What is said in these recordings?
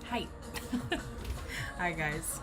Hi. Hi, guys.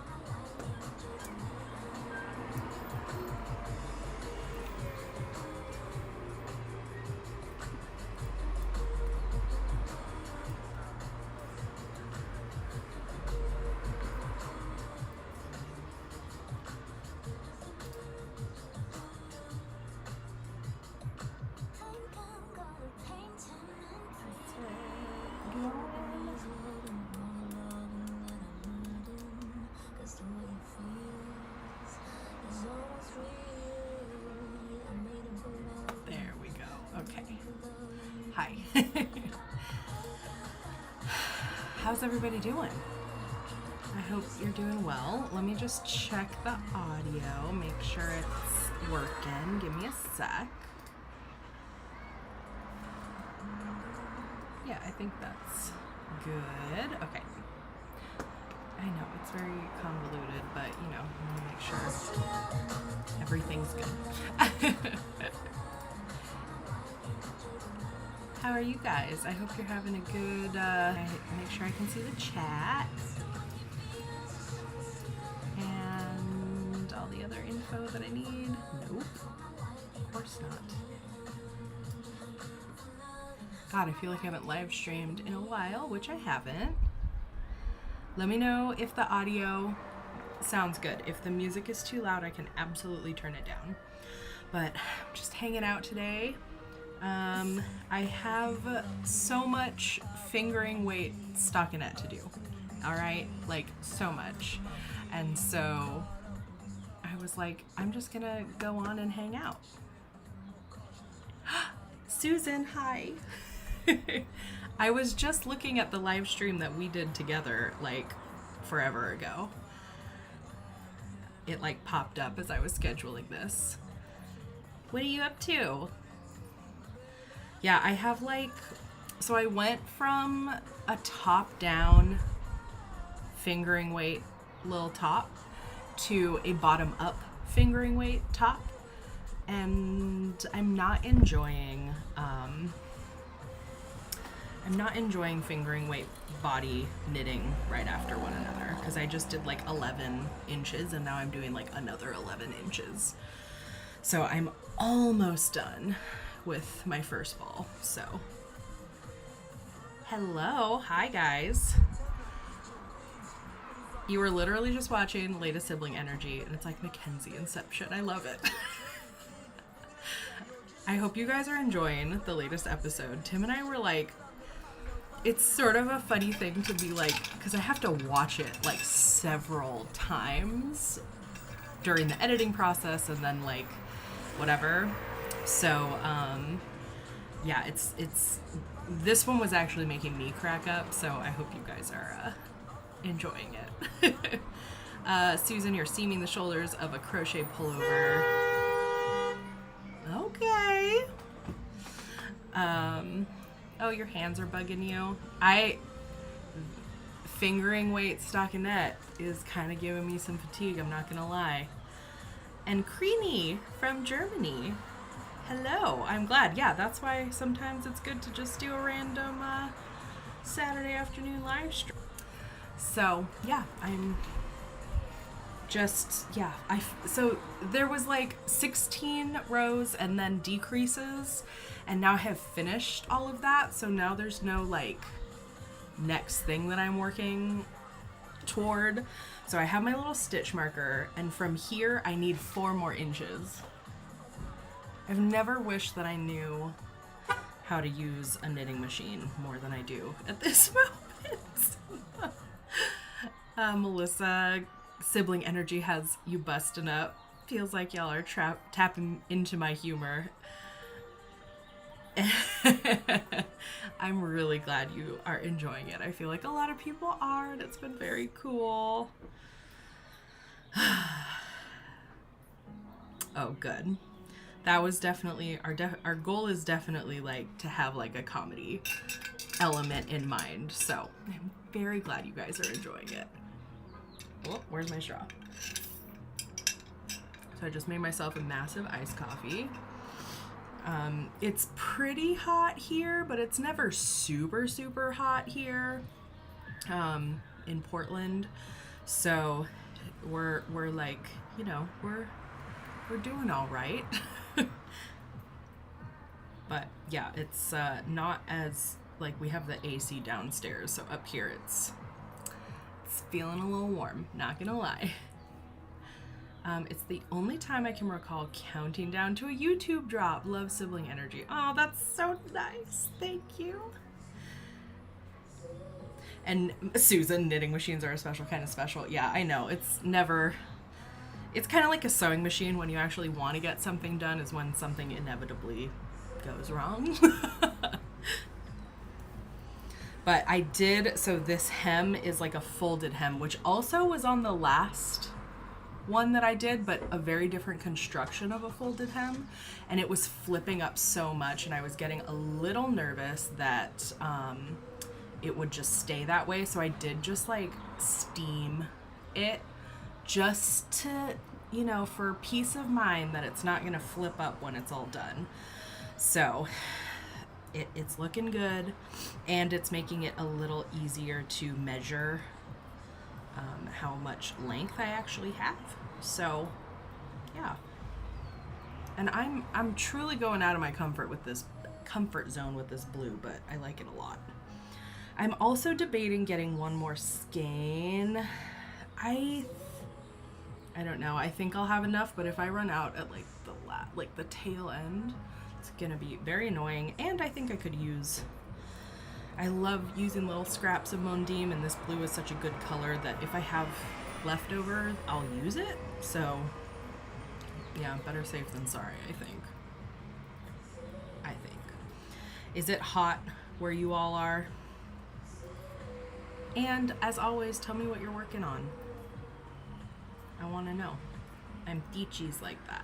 There we go. Okay. Hi. How's everybody doing? I hope you're doing well. Let me just check the audio, make sure it's working. Give me a sec. Yeah, I think that's good. Okay. I know it's very convoluted, but you know, I want to make sure everything's good. How are you guys? I hope you're having a good, make sure I can see the chat. And all the other info that I need. Nope. Of course not. God, I feel like I haven't live streamed in a while, which I haven't. Let me know if the audio sounds good. If the music is too loud, I can absolutely turn it down. But I'm just hanging out today. I have so much fingering weight stockinette to do. All right, like so much. And so I was like, I'm just gonna go on and hang out. Susan, hi. I was just looking at the live stream that we did together like forever ago. It like popped up as I was scheduling this. What are you up to? Yeah, I have like, so I went from a top down fingering weight little top to a bottom up fingering weight top, and I'm not enjoying fingering weight body knitting right after one another, because I just did like 11 inches and now I'm doing like another 11 inches. So I'm almost done with my first ball. So hello, hi guys. You were literally just watching the latest Sibling energy, and it's like Mackenzie Inception. I love it. I hope you guys are enjoying the latest episode. Tim and I were like, it's sort of a funny thing to be like, because I have to watch it like several times during the editing process and then like whatever. So yeah, it's this one was actually making me crack up, so I hope you guys are enjoying it. Susan, you're seaming the shoulders of a crochet pullover. Okay. Oh, your hands are bugging you. Fingering weight stockinette is kind of giving me some fatigue, I'm not gonna lie. And Creamy from Germany. Hello, I'm glad. Yeah, that's why sometimes it's good to just do a random Saturday afternoon live stream. So yeah, I'm just, yeah, so there was like 16 rows and then decreases, and now I have finished all of that, so now there's no like next thing that I'm working toward. So I have my little stitch marker, and from here I need 4 more inches. I've never wished that I knew how to use a knitting machine more than I do at this moment. Melissa, Sibling energy has you busting up. Feels like y'all are tapping into my humor. I'm really glad you are enjoying it. I feel like a lot of people are, and it's been very cool. Oh, good. That was definitely our goal is definitely like to have like a comedy element in mind. So I'm very glad you guys are enjoying it. Oh, where's my straw? So I just made myself a massive iced coffee. It's pretty hot here, but it's never super, super hot here. in Portland. So we're like, you know, we're doing all right. But yeah, it's not as, like, we have the AC downstairs, so up here it's feeling a little warm, not gonna lie. It's the only time I can recall counting down to a YouTube drop. Love sibling energy. Oh, that's so nice. Thank you. And Susan, knitting machines are a special kind of special. Yeah, I know. It's kind of like a sewing machine. When you actually want to get something done is when something inevitably goes wrong. But I did, so this hem is like a folded hem, which also was on the last one that I did, but a very different construction of a folded hem, and it was flipping up so much, and I was getting a little nervous that it would just stay that way. So I did just like steam it, just to, you know, for peace of mind that it's not gonna flip up when it's all done. So it's looking good, and it's making it a little easier to measure how much length I actually have. So yeah, and I'm truly going out of my comfort zone with this blue, but I like it a lot. I'm also debating getting one more skein. I don't know. I think I'll have enough, but if I run out at like the tail end, it's gonna be very annoying. And I think I could use, I love using little scraps of Mondim, and this blue is such a good color that if I have leftover, I'll use it. So yeah, better safe than sorry, I think. Is it hot where you all are? And as always, tell me what you're working on. I want to know. I'm teachies like that.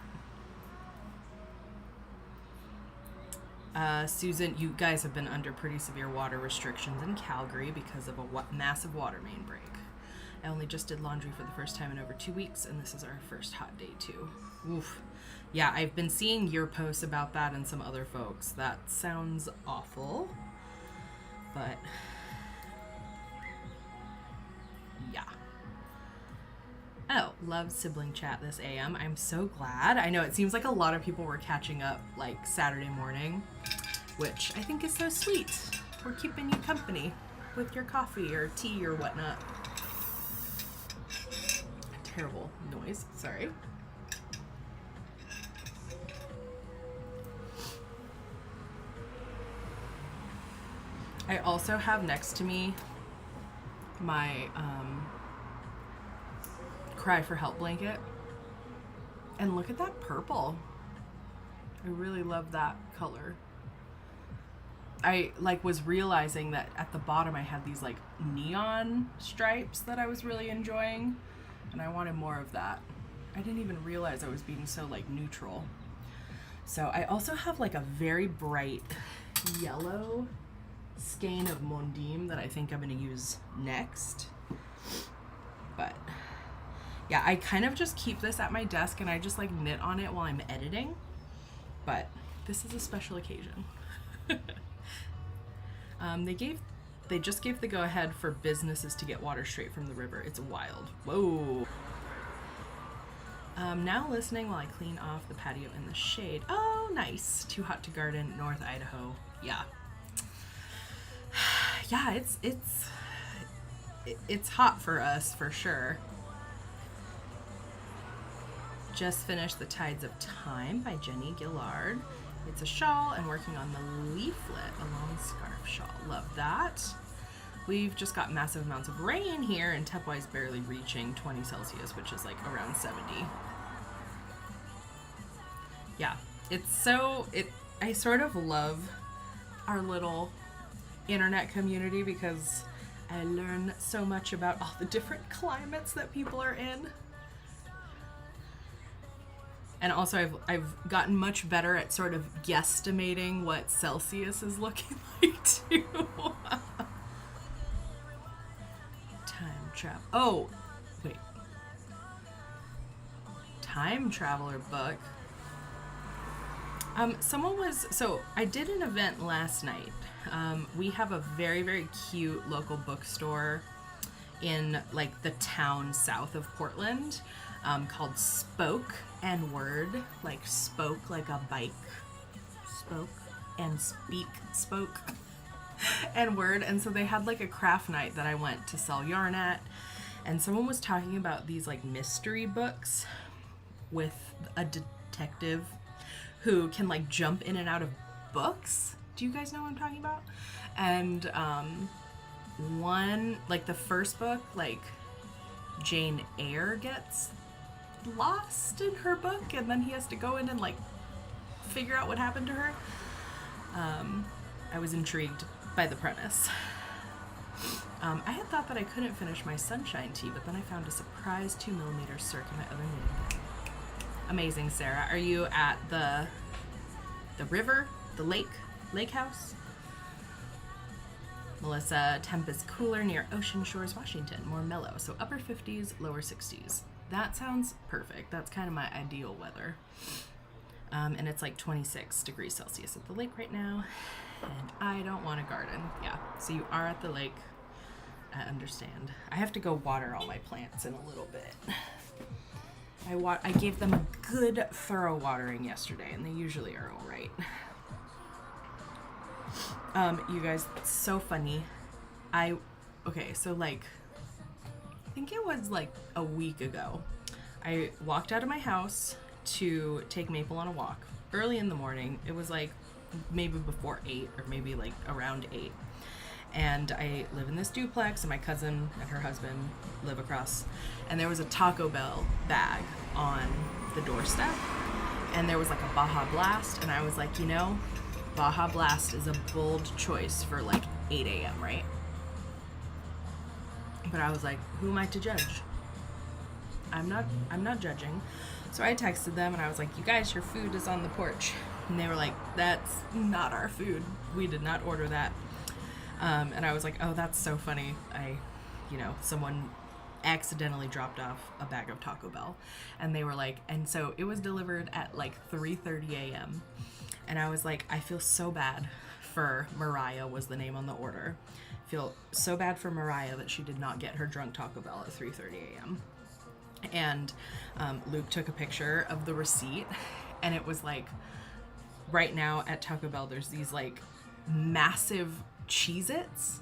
Susan, you guys have been under pretty severe water restrictions in Calgary because of a massive water main break. I only just did laundry for the first time in over 2 weeks, and this is our first hot day too. Oof. Yeah, I've been seeing your posts about that and some other folks. That sounds awful. But yeah. Oh, love sibling chat this AM. I'm so glad. I know it seems like a lot of people were catching up like Saturday morning, which I think is so sweet. We're keeping you company with your coffee or tea or whatnot. Terrible noise, sorry. I also have next to me my Cry for Help blanket. And look at that purple. I really love that color. I was realizing that at the bottom I had these like neon stripes that I was really enjoying, and I wanted more of that. I didn't even realize I was being so like neutral. So I also have like a very bright yellow skein of Mondim that I think I'm going to use next. But yeah, I kind of just keep this at my desk and I just like knit on it while I'm editing. But this is a special occasion. They just gave the go-ahead for businesses to get water straight from the river. It's wild. Whoa. Now listening while I clean off the patio in the shade. Oh, nice. Too hot to garden, North Idaho. Yeah. Yeah, it's hot for us for sure. Just finished The Tides of Time by Jenny Gillard. It's a shawl and working on the leaflet, a long scarf shawl. Love that. We've just got massive amounts of rain here, and Tepwai's barely reaching 20 Celsius, which is like around 70. Yeah, I sort of love our little internet community because I learn so much about all the different climates that people are in. And also I've gotten much better at sort of guesstimating what Celsius is looking like too. Time travel. Oh, wait. Time Traveler book. So I did an event last night. We have a very, very cute local bookstore in like the town south of Portland, called Spoke and Word, like spoke like a bike, spoke and speak, spoke and word. And so they had like a craft night that I went to sell yarn at, and someone was talking about these like mystery books with a detective who can like jump in and out of books. Do you guys know what I'm talking about? And one, like the first book, like Jane Eyre gets lost in her book, and then he has to go in and like figure out what happened to her. I was intrigued by the premise. I had thought that I couldn't finish my sunshine tea, but then I found a surprise 2mm circ in my other knitting bag. Amazing, Sarah. Are you at the river, the lake house? Melissa, temp is cooler near Ocean Shores, Washington, more mellow, so upper 50s, lower 60s. That sounds perfect. That's kind of my ideal weather. And it's like 26 degrees Celsius at the lake right now, and I don't want a garden. Yeah, so you are at the lake. I understand. I have to go water all my plants in a little bit. I gave them a good thorough watering yesterday, and they usually are all right. You guys, it's so funny. Okay, so like, I think it was like a week ago, I walked out of my house to take Maple on a walk early in the morning. It was like maybe before 8 or maybe like around 8. And I live in this duplex, and my cousin and her husband live across, and there was a Taco Bell bag on the doorstep, and there was like a Baja Blast, and I was like, you know, Baja Blast is a bold choice for like 8 a.m., right? But I was like, who am I to judge? I'm not judging. So I texted them, and I was like, you guys, your food is on the porch. And they were like, that's not our food. We did not order that. And I was like, oh, that's so funny. Someone accidentally dropped off a bag of Taco Bell. And they were like, and so it was delivered at like 3:30 a.m. And I was like, I feel so bad for Mariah, was the name on the order. I feel so bad for Mariah that she did not get her drunk Taco Bell at 3:30 a.m. And Luke took a picture of the receipt, and it was like, right now at Taco Bell, there's these like massive Cheez-Its.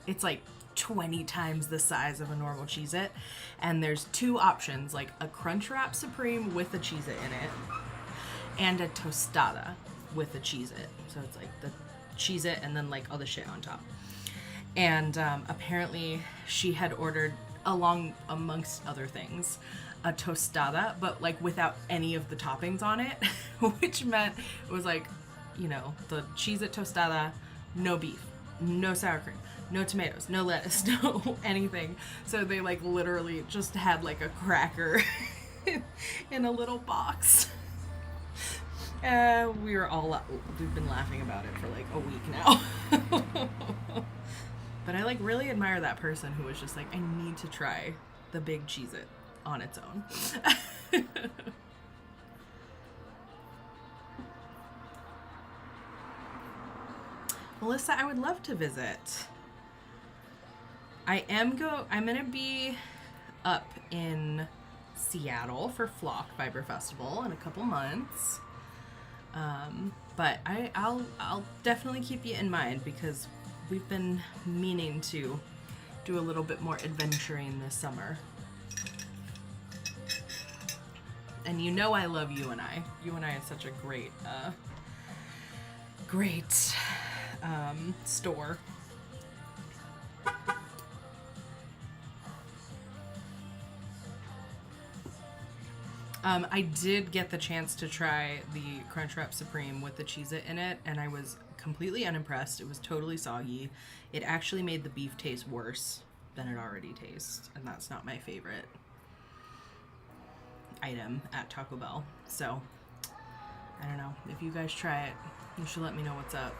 It's like 20 times the size of a normal Cheez-It, and there's two options, like a Crunchwrap Supreme with a Cheez-It in it, and a tostada with a Cheez-It. So it's like the Cheez-It and then like all the shit on top. And apparently she had ordered, along amongst other things, a tostada, but like without any of the toppings on it, which meant it was like, the Cheez-It tostada, no beef, no sour cream, no tomatoes, no lettuce, no anything. So they like literally just had like a cracker in a little box. We've been laughing about it for like a week now. But I like really admire that person who was just like, I need to try the big Cheez-It on its own. Melissa, I would love to visit. I'm gonna be up in Seattle for Flock Fiber Festival in a couple months. But I'll definitely keep you in mind, because we've been meaning to do a little bit more adventuring this summer. And I love You and I. You and I is such a great store. I did get the chance to try the Crunchwrap Supreme with the Cheez-It in it, and I was completely unimpressed. It was totally soggy. It actually made the beef taste worse than it already tastes, and that's not my favorite item at Taco Bell. So, I don't know. If you guys try it, you should let me know what's up.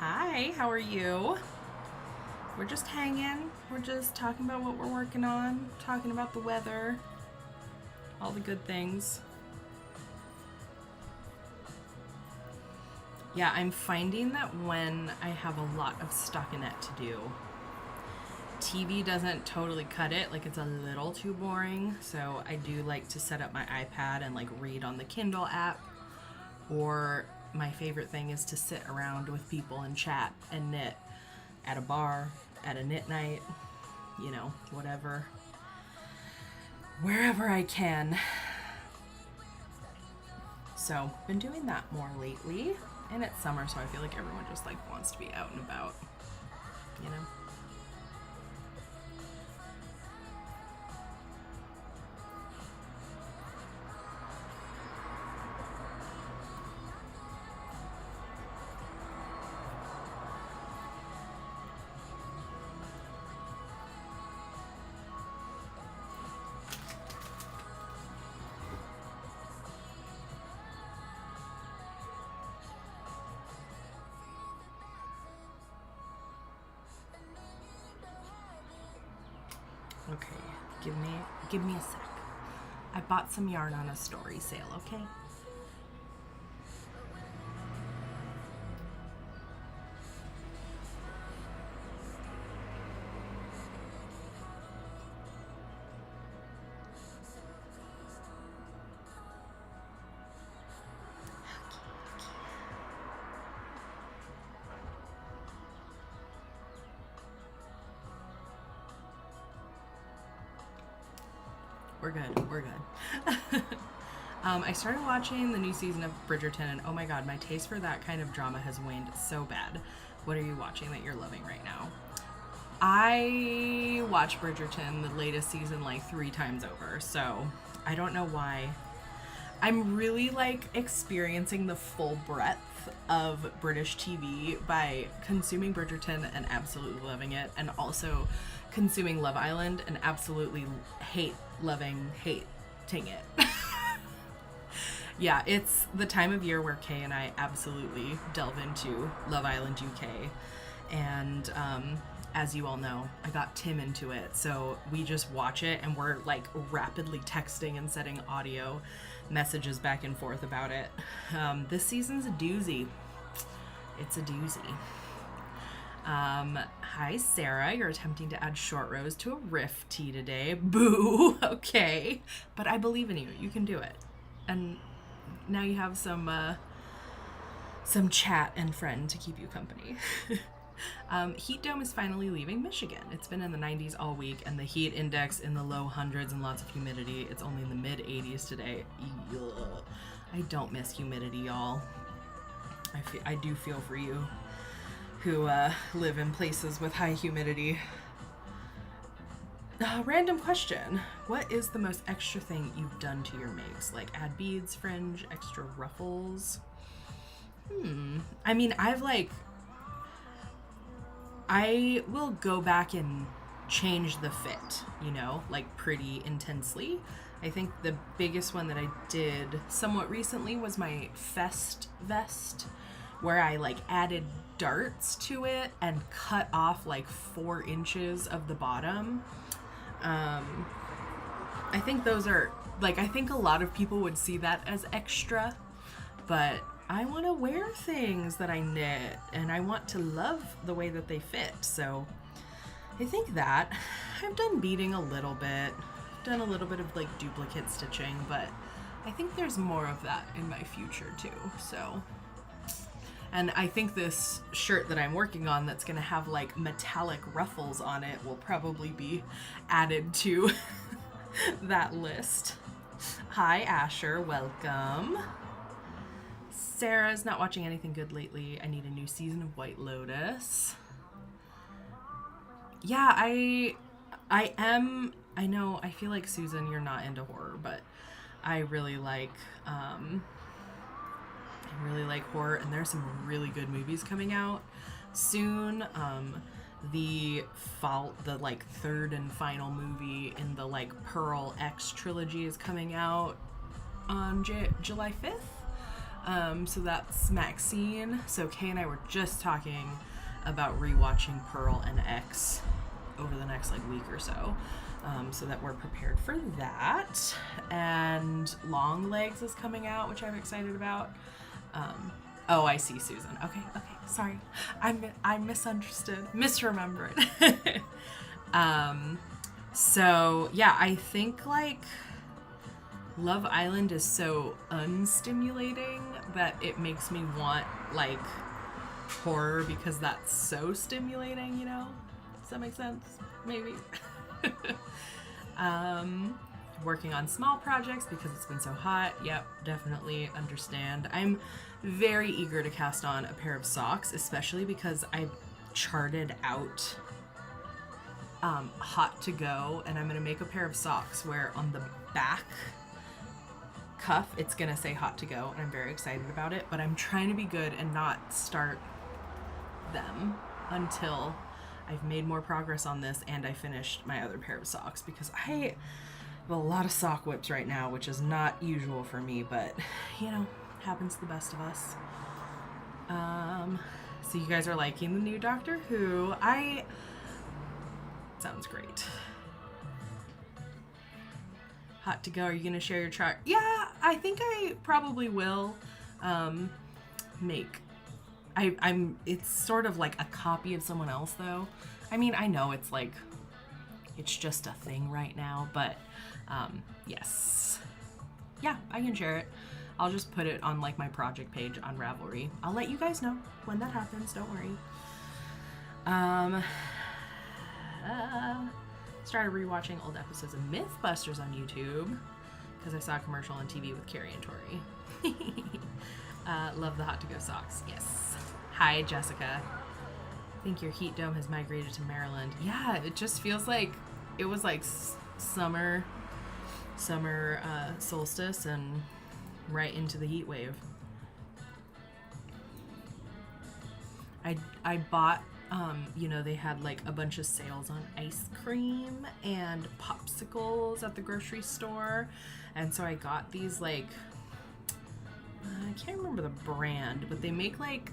Hi, how are you? We're just hanging. We're just talking about what we're working on, talking about the weather, all the good things. Yeah, I'm finding that when I have a lot of stockinette to do, TV doesn't totally cut it. Like, it's a little too boring. So I do like to set up my iPad and like read on the Kindle app. Or my favorite thing is to sit around with people and chat and knit at a bar, at a knit night, you know, whatever. Wherever I can. So, been doing that more lately. And it's summer, so I feel like everyone just like wants to be out and about, you know? Okay, give me a sec. I bought some yarn on a story sale, okay? We're good. I started watching the new season of Bridgerton, and oh my god, my taste for that kind of drama has waned so bad. What are you watching that you're loving right now? I watched Bridgerton, the latest season, like 3 times over, so I don't know why. I'm really like experiencing the full breadth of British TV by consuming Bridgerton and absolutely loving it, and also consuming Love Island and absolutely hating it. Yeah, it's the time of year where Kay and I absolutely delve into Love Island UK. And as you all know, I got Tim into it, so we just watch it and we're like rapidly texting and setting audio messages back and forth about it. This season's a doozy. It's a doozy. Hi Sarah, you're attempting to add short rows to a riff tee today. Boo! Okay. But I believe in you. You can do it. And now you have some chat and friend to keep you company. Heat dome is finally leaving Michigan. It's been in the 90s all week, and the heat index in the low hundreds and lots of humidity. It's only in the mid 80s today. Ugh. I don't miss humidity, y'all. I do feel for you who live in places with high humidity. Random question. What is the most extra thing you've done to your makes? Like add beads, fringe, extra ruffles? I mean, I will go back and change the fit, you know, like pretty intensely. I think the biggest one that I did somewhat recently was my fest vest, where I like added darts to it and cut off like 4 inches of the bottom. I think those are like, I think a lot of people would see that as extra, but I want to wear things that I knit and I want to love the way that they fit. So I think that I've done beading a little bit, done a little bit of like duplicate stitching, but I think there's more of that in my future too. So, and I think this shirt that I'm working on that's going to have like metallic ruffles on it will probably be added to that list. Hi Asher, welcome. Sarah's not watching anything good lately. I need a new season of White Lotus. Yeah, I am. I know, I feel like Susan, you're not into horror, but I really like horror, and there's some really good movies coming out soon. The like 3rd and final movie in the like Pearl X trilogy is coming out on July 5th. So that's Maxine. So Kay and I were just talking about rewatching Pearl and X over the next like week or so. So that we're prepared for that. And Long Legs is coming out, which I'm excited about. Oh, I see, Susan. Okay, sorry. I misunderstood, misremembered. So yeah, I think like Love Island is so unstimulating that it makes me want like horror because that's so stimulating, you know? Does that make sense? Maybe. Working on small projects because it's been so hot. Yep, definitely understand. I'm very eager to cast on a pair of socks, especially because I charted out hot to go, and I'm going to make a pair of socks where on the back cuff it's going to say hot to go, and I'm very excited about it, but I'm trying to be good and not start them until I've made more progress on this and I finished my other pair of socks, because I have a lot of sock whips right now, which is not usual for me, but you know, happens to the best of us. So you guys are liking the new Doctor Who. Sounds great. Hot to go. Are you gonna share your chart? Yeah, I think I probably will make. It's sort of like a copy of someone else, though. I mean, I know it's like, it's just a thing right now, but yes. Yeah, I can share it. I'll just put it on like my project page on Ravelry. I'll let you guys know when that happens, don't worry. Started rewatching old episodes of Mythbusters on YouTube because I saw a commercial on TV with Carrie and Tori. Love the hot to go socks. Yes. Hi, Jessica. I think your heat dome has migrated to Maryland. Yeah, it just feels like it was like summer solstice and right into the heat wave. I bought you know, they had like a bunch of sales on ice cream and popsicles at the grocery store, and so I got these like I can't remember the brand, but they make like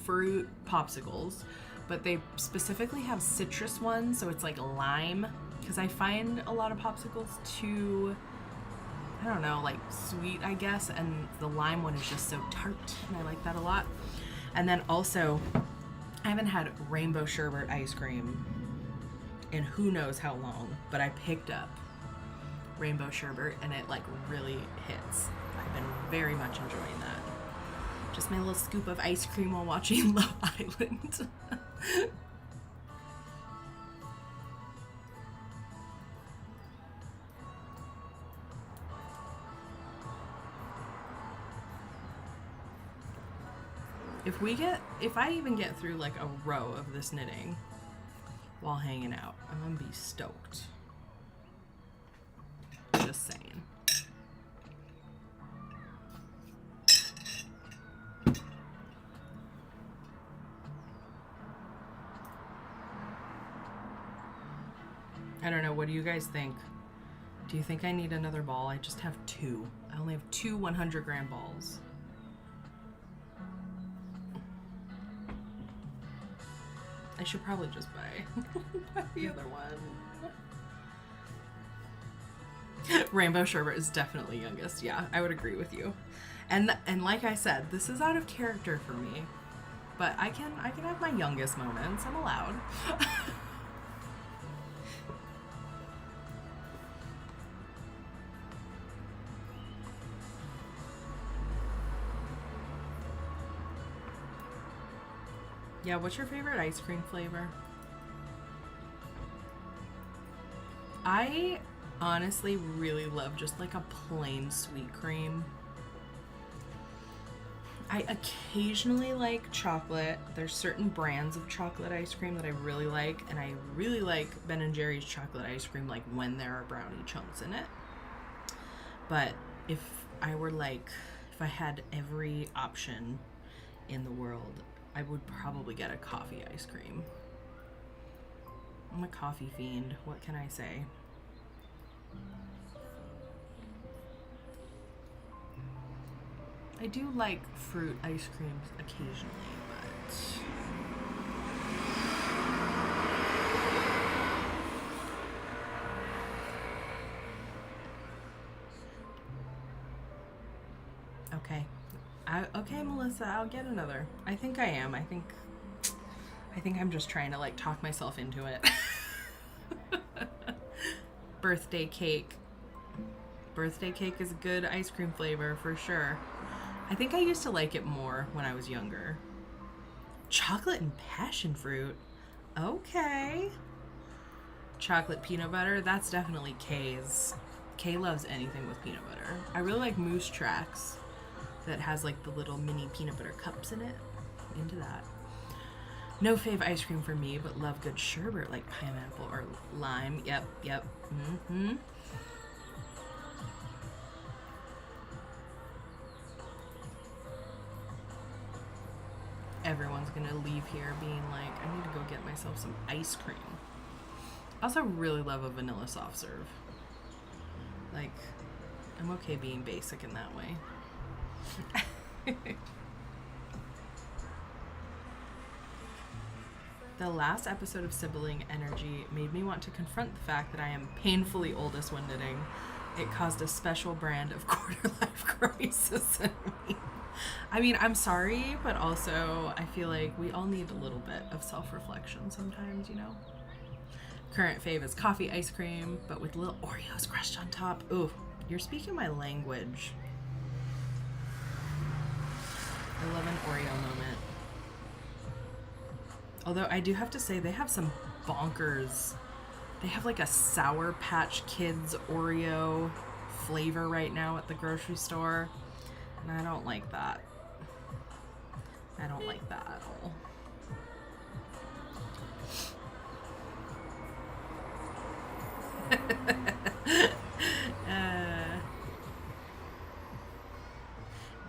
fruit popsicles, but they specifically have citrus ones, so it's like lime, because I find a lot of popsicles too, I don't know, like sweet, I guess, and the lime one is just so tart, and I like that a lot. And then also, I haven't had rainbow sherbet ice cream in who knows how long, but I picked up rainbow sherbet and it like really hits. I've been very much enjoying that. Just my little scoop of ice cream while watching Love Island. If I even get through like a row of this knitting while hanging out, I'm gonna be stoked. Just saying. I don't know, what do you guys think? Do you think I need another ball? I just have 2. I only have 2 100-gram balls. I should probably just buy the other one. Rainbow sherbet is definitely youngest. Yeah, I would agree with you. And like I said, this is out of character for me. But I can have my youngest moments. I'm allowed. Yeah, what's your favorite ice cream flavor? I honestly really love just like a plain sweet cream. I occasionally like chocolate. There's certain brands of chocolate ice cream that I really like, and I really like Ben & Jerry's chocolate ice cream like when there are brownie chunks in it. But if I had every option in the world, I would probably get a coffee ice cream. I'm a coffee fiend. What can I say? I do like fruit ice creams occasionally, but... Okay. Okay, Melissa, I'll get another. I think I am. I think I'm just trying to like talk myself into it. Birthday cake. Birthday cake is a good ice cream flavor for sure. I think I used to like it more when I was younger. Chocolate and passion fruit. Okay. Chocolate peanut butter. That's definitely Kay's. Kay loves anything with peanut butter. I really like Moose Tracks that has like the little mini peanut butter cups in it. Into that. No fave ice cream for me, but love good sherbet like pineapple or lime. Yep. Mm-hmm. Everyone's gonna leave here being like, I need to go get myself some ice cream. I also really love a vanilla soft serve. Like, I'm okay being basic in that way. The last episode of Sibling Energy made me want to confront the fact that I am painfully oldest when knitting. It caused a special brand of quarter-life crisis in me. I mean, I'm sorry, but also I feel like we all need a little bit of self-reflection sometimes, you know? Current fave is coffee ice cream, but with little Oreos crushed on top. Ooh, you're speaking my language. I love an Oreo moment. Although I do have to say, they have some bonkers. They have like a Sour Patch Kids Oreo flavor right now at the grocery store. And I don't like that. I don't like that at all.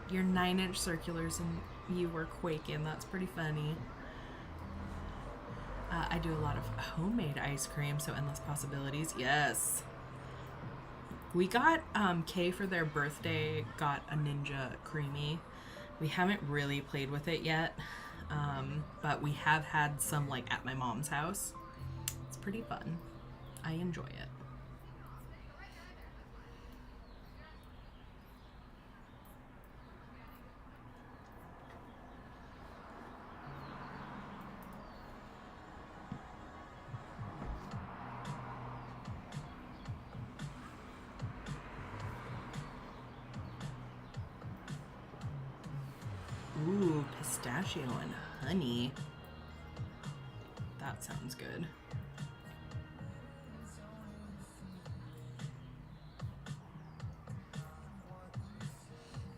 Your 9-inch circulars and you were quaking. That's pretty funny. I do a lot of homemade ice cream, so endless possibilities. Yes. We got Kay for their birthday got a Ninja Creamy. We haven't really played with it yet, but we have had some like at my mom's house. It's pretty fun. I enjoy it. Ooh, pistachio and honey. That sounds good.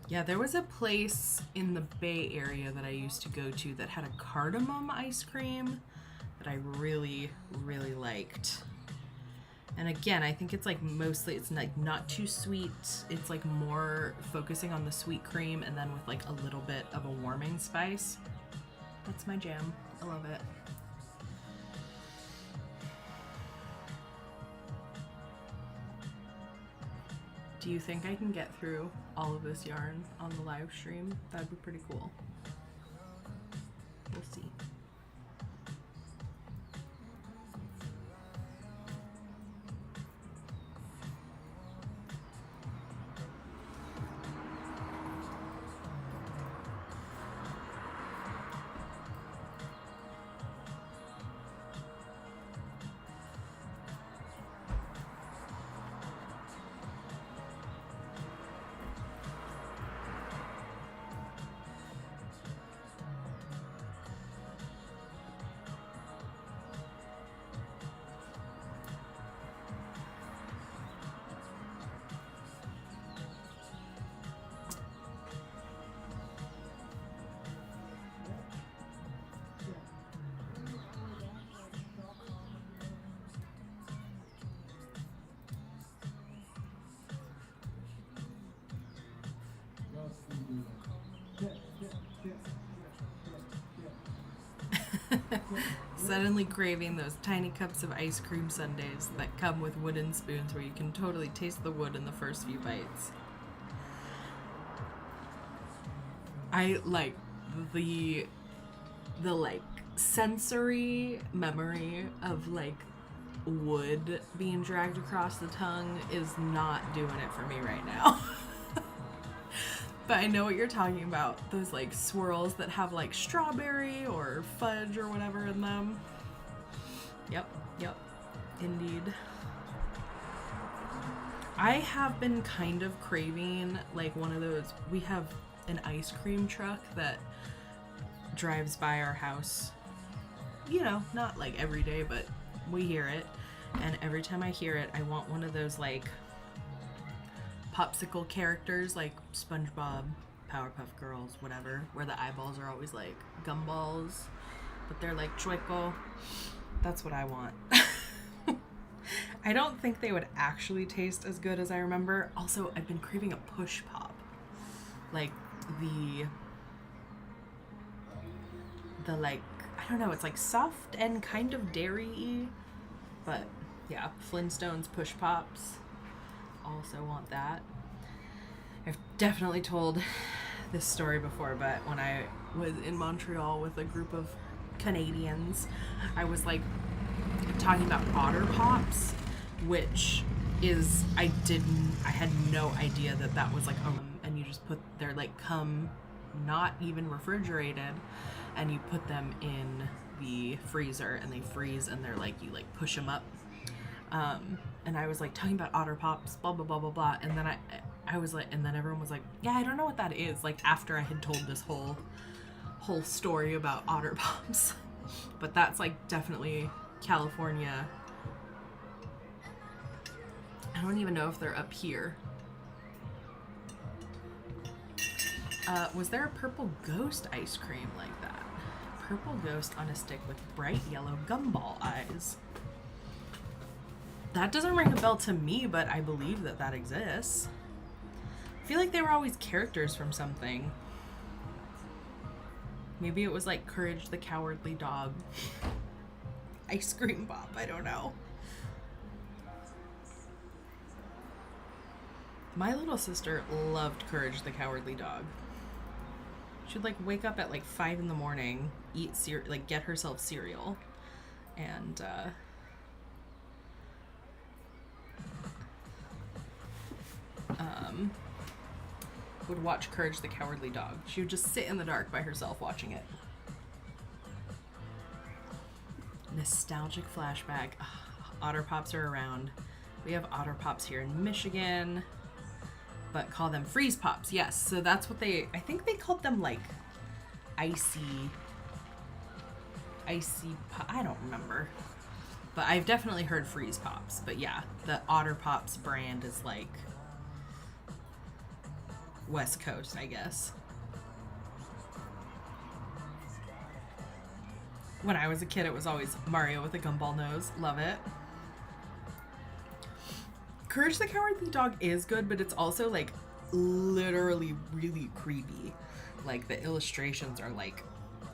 Yeah, there was a place in the Bay Area that I used to go to that had a cardamom ice cream that I really, really liked. And again, I think it's like mostly, it's like not too sweet. It's like more focusing on the sweet cream and then with like a little bit of a warming spice. That's my jam. I love it. Do you think I can get through all of this yarn on the live stream? That'd be pretty cool. We'll see. Suddenly craving those tiny cups of ice cream sundaes that come with wooden spoons where you can totally taste the wood in the first few bites. I like the like sensory memory of like wood being dragged across the tongue is not doing it for me right now. But I know what you're talking about. Those like swirls that have like strawberry or fudge or whatever in them. Yep, indeed. I have been kind of craving like one of those. We have an ice cream truck that drives by our house. You know, not like every day, but we hear it. And every time I hear it, I want one of those like popsicle characters like SpongeBob, Powerpuff Girls, whatever, where the eyeballs are always like gumballs, but they're like chueco. That's what I want. I don't think they would actually taste as good as I remember. Also, I've been craving a push pop. Like the like, I don't know, it's like soft and kind of dairy-y, but yeah, Flintstones push pops. Also want that. I've definitely told this story before, but when I was in Montreal with a group of Canadians, I was like talking about otter pops, which is, I had no idea that was like, and you just put, they're like not even refrigerated, and you put them in the freezer and they freeze, and they're like, you like push them up. And I was like talking about otter pops, blah, blah, blah, blah, blah. And then I was like, and then everyone was like, yeah, I don't know what that is. Like after I had told this whole story about otter pops, but that's like definitely California. I don't even know if they're up here. Was there a purple ghost ice cream like that? Purple ghost on a stick with bright yellow gumball eyes. That doesn't ring a bell to me, but I believe that exists. I feel like they were always characters from something. Maybe it was like Courage the Cowardly Dog. Ice cream pop, I don't know. My little sister loved Courage the Cowardly Dog. She'd like wake up at like 5 in the morning, eat like get herself cereal, and would watch Courage the Cowardly Dog. She would just sit in the dark by herself watching it. Nostalgic flashback. Ugh, otter pops are around. We have otter pops here in Michigan, but call them freeze pops. Yes, so that's what I think they called them, like icy I don't remember, but I've definitely heard freeze pops. But yeah, the otter pops brand is like West Coast, I guess. When I was a kid, it was always Mario with a gumball nose. Love it. Courage the Cowardly Dog is good, but it's also like literally really creepy. Like the illustrations are like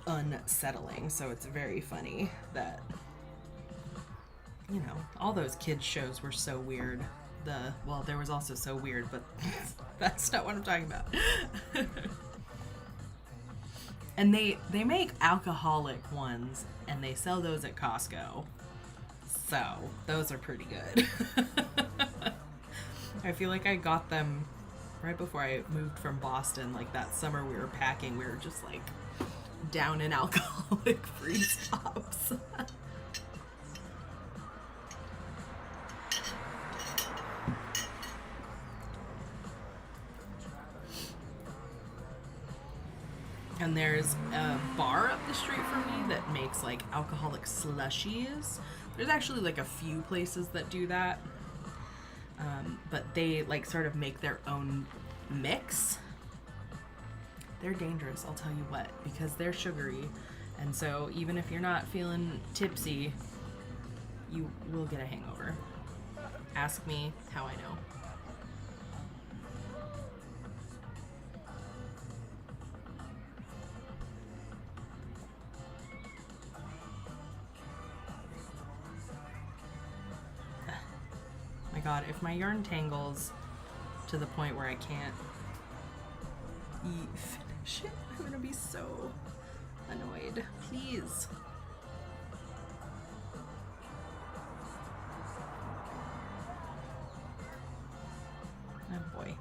unsettling, so it's very funny that, you know, all those kids shows were so weird. Well, there was also So Weird, but that's not what I'm talking about. And they make alcoholic ones, and they sell those at Costco. So those are pretty good. I feel like I got them right before I moved from Boston. Like that summer we were packing, we were just like down in alcoholic freeze pops. And there's a bar up the street from me that makes like alcoholic slushies. There's actually like a few places that do that. But they like sort of make their own mix. They're dangerous, I'll tell you what, because they're sugary. And so even if you're not feeling tipsy, you will get a hangover. Ask me how I know. My God, if my yarn tangles to the point where I can't finish it, I'm gonna be so annoyed. Please. Oh boy.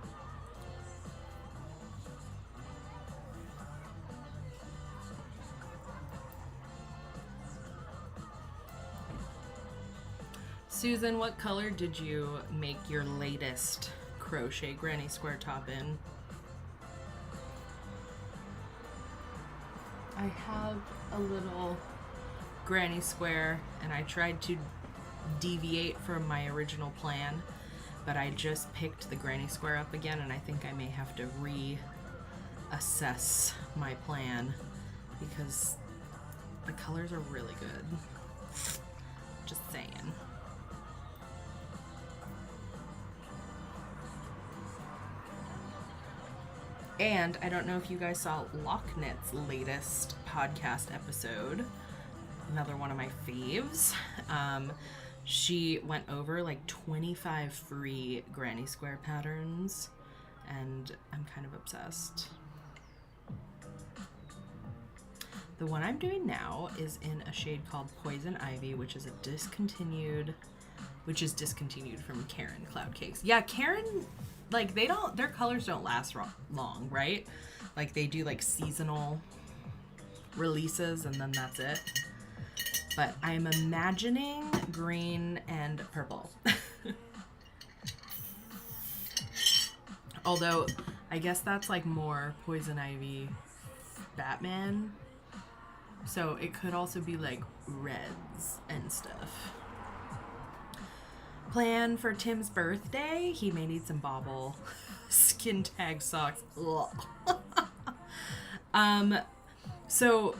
Susan, what color did you make your latest crochet granny square top in? I have a little granny square and I tried to deviate from my original plan, but I just picked the granny square up again and I think I may have to reassess my plan because the colors are really good. Just saying. And I don't know if you guys saw Locknet's latest podcast episode, another one of my faves. She went over like 25 free granny square patterns, and I'm kind of obsessed. The one I'm doing now is in a shade called Poison Ivy, which is discontinued from Karen Cloud Cakes. Yeah, Karen, like their colors don't last long, right? Like they do like seasonal releases and then that's it. But I'm imagining green and purple. Although I guess that's like more Poison Ivy Batman. So it could also be like reds and stuff. Plan for Tim's birthday. He may need some bobble skin tag socks. So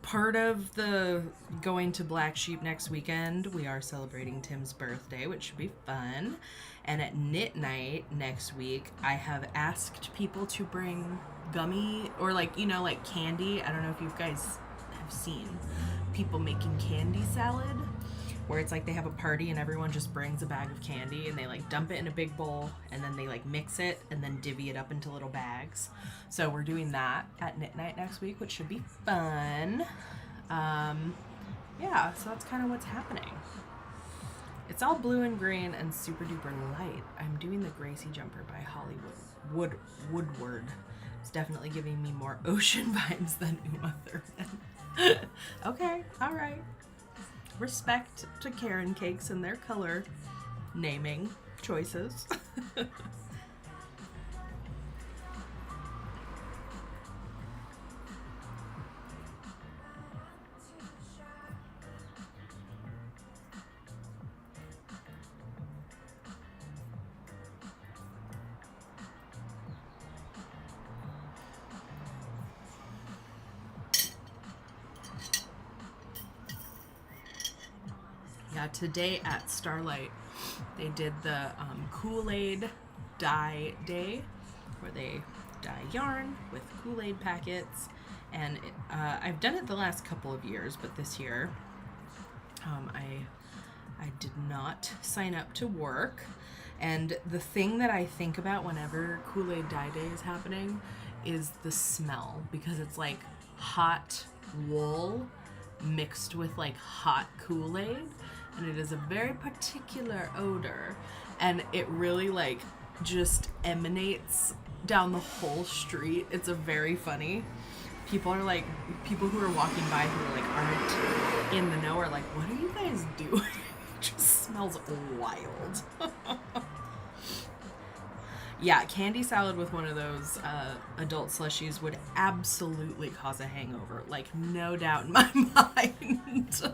part of the going to Black Sheep next weekend, we are celebrating Tim's birthday, which should be fun. And at Knit Night next week, I have asked people to bring gummy or like, you know, like candy. I don't know if you guys have seen people making candy salad, where it's like they have a party and everyone just brings a bag of candy and they like dump it in a big bowl and then they like mix it and then divvy it up into little bags. So we're doing that at Knit Night next week, which should be fun. Yeah, so that's kind of what's happening. It's all blue and green and super duper light. I'm doing the Gracie jumper by Holly Woodward. It's definitely giving me more ocean vibes than Uma Thurman. Okay, all right. Respect to Karen Cakes and their color naming choices. Yeah, today at Starlight, they did the Kool-Aid dye day, where they dye yarn with Kool-Aid packets, and I've done it the last couple of years, but this year I did not sign up to work. And the thing that I think about whenever Kool-Aid dye day is happening is the smell, because it's like hot wool mixed with like hot Kool-Aid, and it is a very particular odor, and it really like just emanates down the whole street. It's a very funny. People who are walking by who are like aren't in the know are like, what are you guys doing? It just smells wild. Yeah, candy salad with one of those adult slushies would absolutely cause a hangover. Like, no doubt in my mind.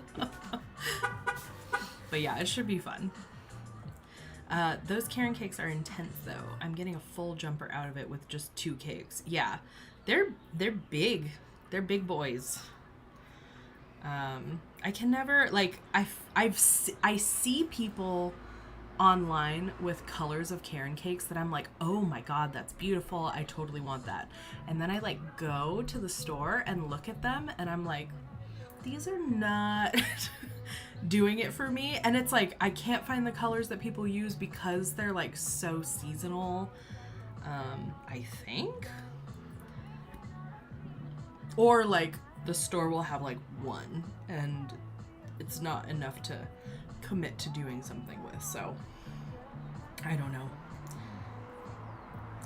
But yeah, it should be fun. Those Karen Cakes are intense, though. I'm getting a full jumper out of it with just 2 cakes. Yeah, they're big. They're big boys. I can never, like, I see people online with colors of Karen Cakes that I'm like, oh my god, that's beautiful, I totally want that. And then I like go to the store and look at them and I'm like, these are not doing it for me. And it's like, I can't find the colors that people use because they're like so seasonal, I think. Or like the store will have like one and it's not enough to commit to doing something with, so I don't know.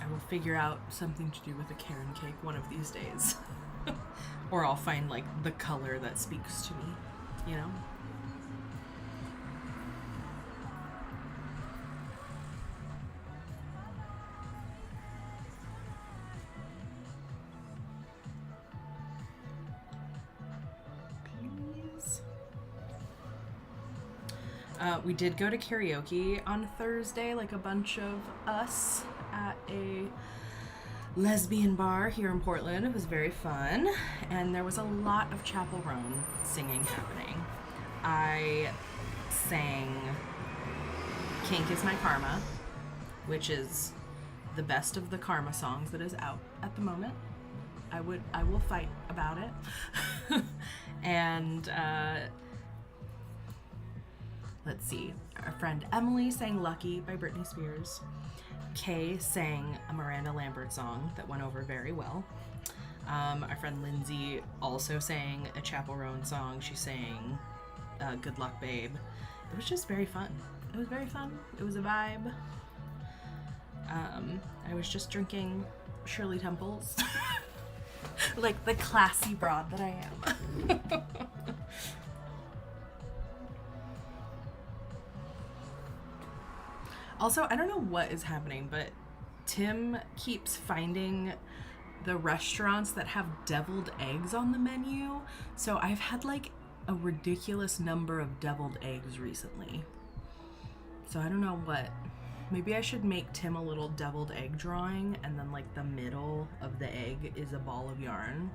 I will figure out something to do with a Karen Cake one of these days. Or I'll find like the color that speaks to me, you know? We did go to karaoke on Thursday, like a bunch of us at a lesbian bar here in Portland. It was very fun, and there was a lot of Chapel Roan singing happening. I sang Kink is My Karma, which is the best of the Karma songs that is out at the moment. I will fight about it. And let's see, our friend Emily sang Lucky by Britney Spears. Kay sang a Miranda Lambert song that went over very well. Our friend Lindsay also sang a Chapel Roan song. She sang Good Luck Babe. It was just very fun. It was very fun. It was a vibe. I was just drinking Shirley Temples. Like the classy broad that I am. Also, I don't know what is happening, but Tim keeps finding the restaurants that have deviled eggs on the menu. So I've had like a ridiculous number of deviled eggs recently. So I don't know what. Maybe I should make Tim a little deviled egg drawing, and then like the middle of the egg is a ball of yarn.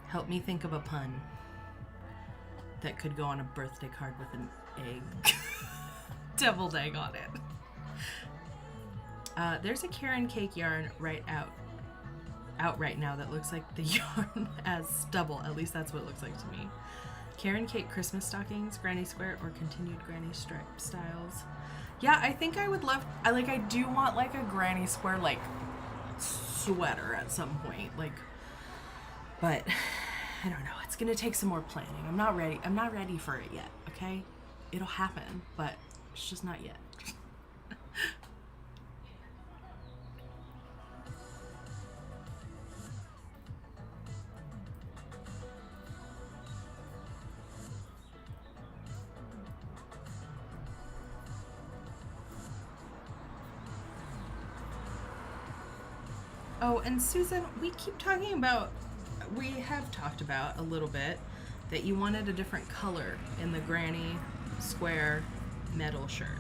Help me think of a pun that could go on a birthday card with an egg. Deviled egg on it. There's a Karen cake yarn out right now that looks like the yarn as stubble. At least that's what it looks like to me. Karen cake Christmas stockings, granny square, or continued granny stripe styles. Yeah, I think I would love. I do want like a granny square like sweater at some point. Like, but I don't know. It's gonna take some more planning. I'm not ready. I'm not ready for it yet. Okay, it'll happen, but it's just not yet. Oh, and Susan, we have talked about a little bit that you wanted a different color in the granny square metal shirt.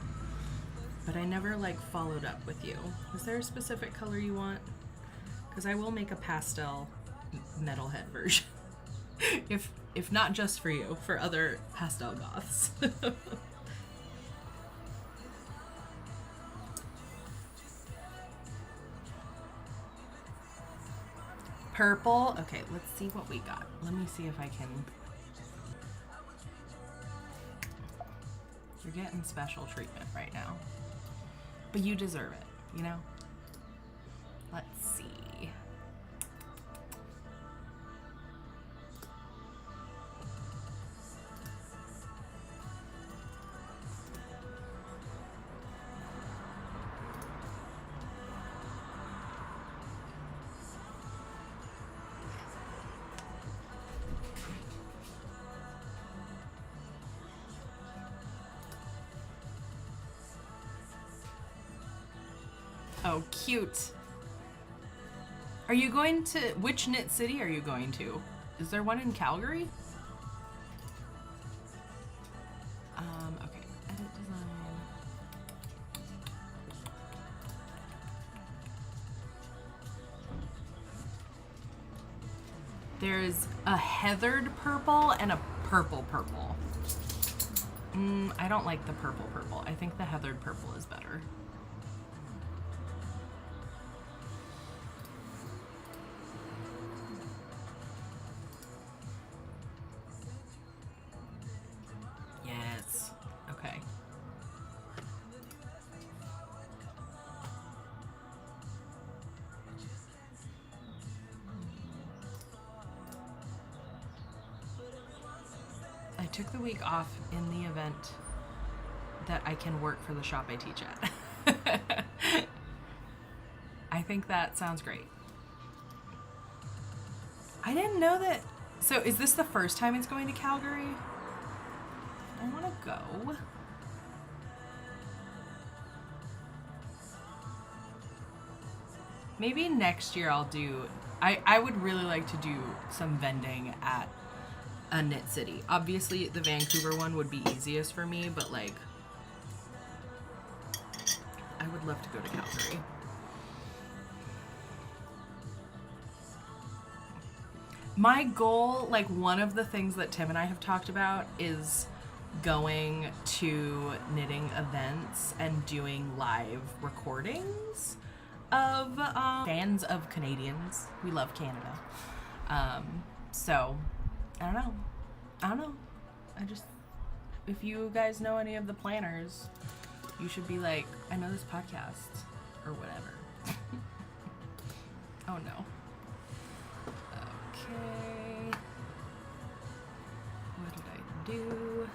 But I never followed up with you. Is there a specific color you want? Because I will make a pastel metalhead version. if not just for you, for other pastel goths. Purple. Okay, let's see what we got. Let me see if I can. You're getting special treatment right now. But you deserve it, you know? Let's see. Oh, cute. Are you going to, which knit city are you going to? Is there one in Calgary? Okay, edit design. There's a heathered purple and a purple purple. I don't like the purple purple. I think the heathered purple is better. I took the week off in the event that I can work for the shop I teach at. I think that sounds great. I didn't know that. So is this the first time it's going to Calgary? I want to go. Maybe next year I'll do. I would really like to do some vending at a knit city. Obviously, the Vancouver one would be easiest for me, but like, I would love to go to Calgary. My goal, like one of the things that Tim and I have talked about is going to knitting events and doing live recordings of fans of Canadians. We love Canada. So, I don't know. If you guys know any of the planners, you should be like, I know this podcast, or whatever. Oh no. Okay. What did I do?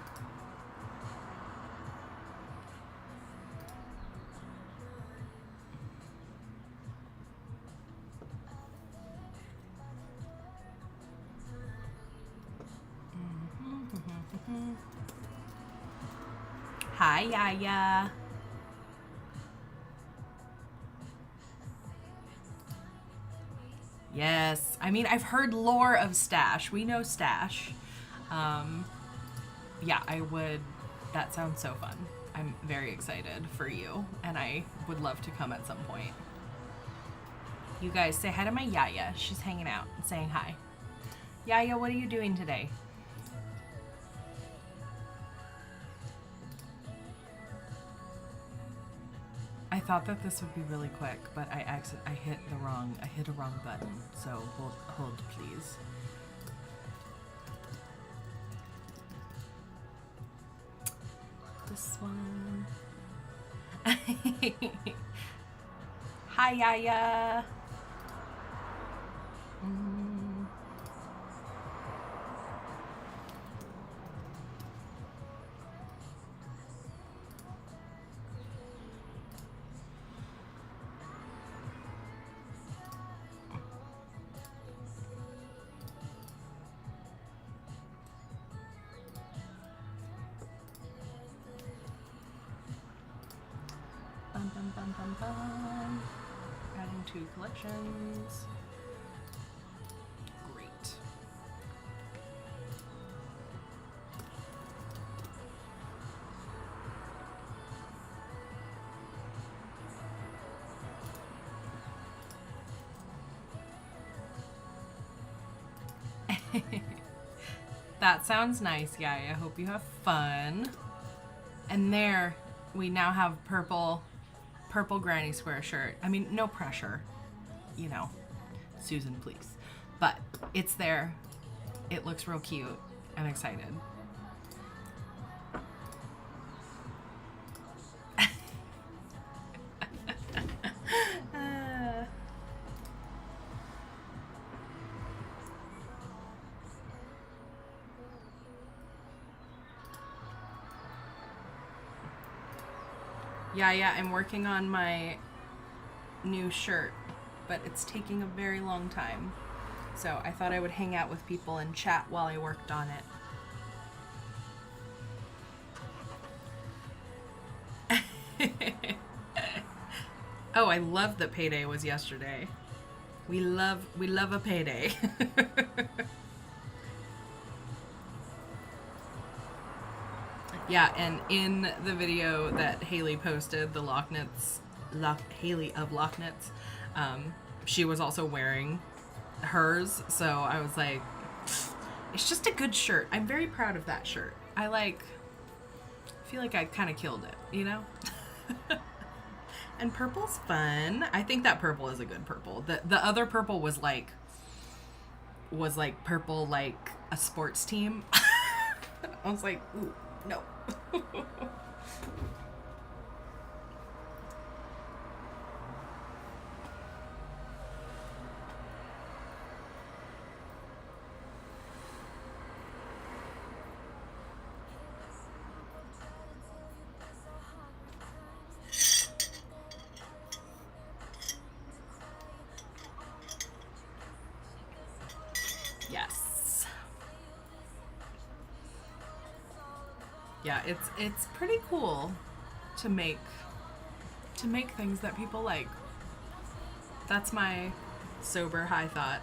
Hi, Yaya. Yes. I mean, I've heard lore of Stash. We know Stash. Yeah, I would. That sounds so fun. I'm very excited for you, and I would love to come at some point. You guys say hi to my Yaya. She's hanging out and saying hi. Yaya, what are you doing today? I thought that this would be really quick, but I hit a wrong button. So hold please. This one. Hi, Yaya. Adding 2 collections. Great. That sounds nice, yeah. I hope you have fun. And there, we now have purple granny square shirt. I mean, no pressure, you know, Susan, please. But it's there. It looks real cute. I'm excited. Yeah, I'm working on my new shirt, but it's taking a very long time. So I thought I would hang out with people and chat while I worked on it. Oh, I love that payday was yesterday. We love a payday. Yeah, and in the video that Haley posted, the Haley of Locknits, she was also wearing hers, so I was like, it's just a good shirt. I'm very proud of that shirt. I feel like I kind of killed it, you know? And purple's fun. I think that purple is a good purple. The other purple was like purple like a sports team. I was like, ooh, no. Yes. Yeah, it's pretty cool to make things that people like. That's my sober high thought.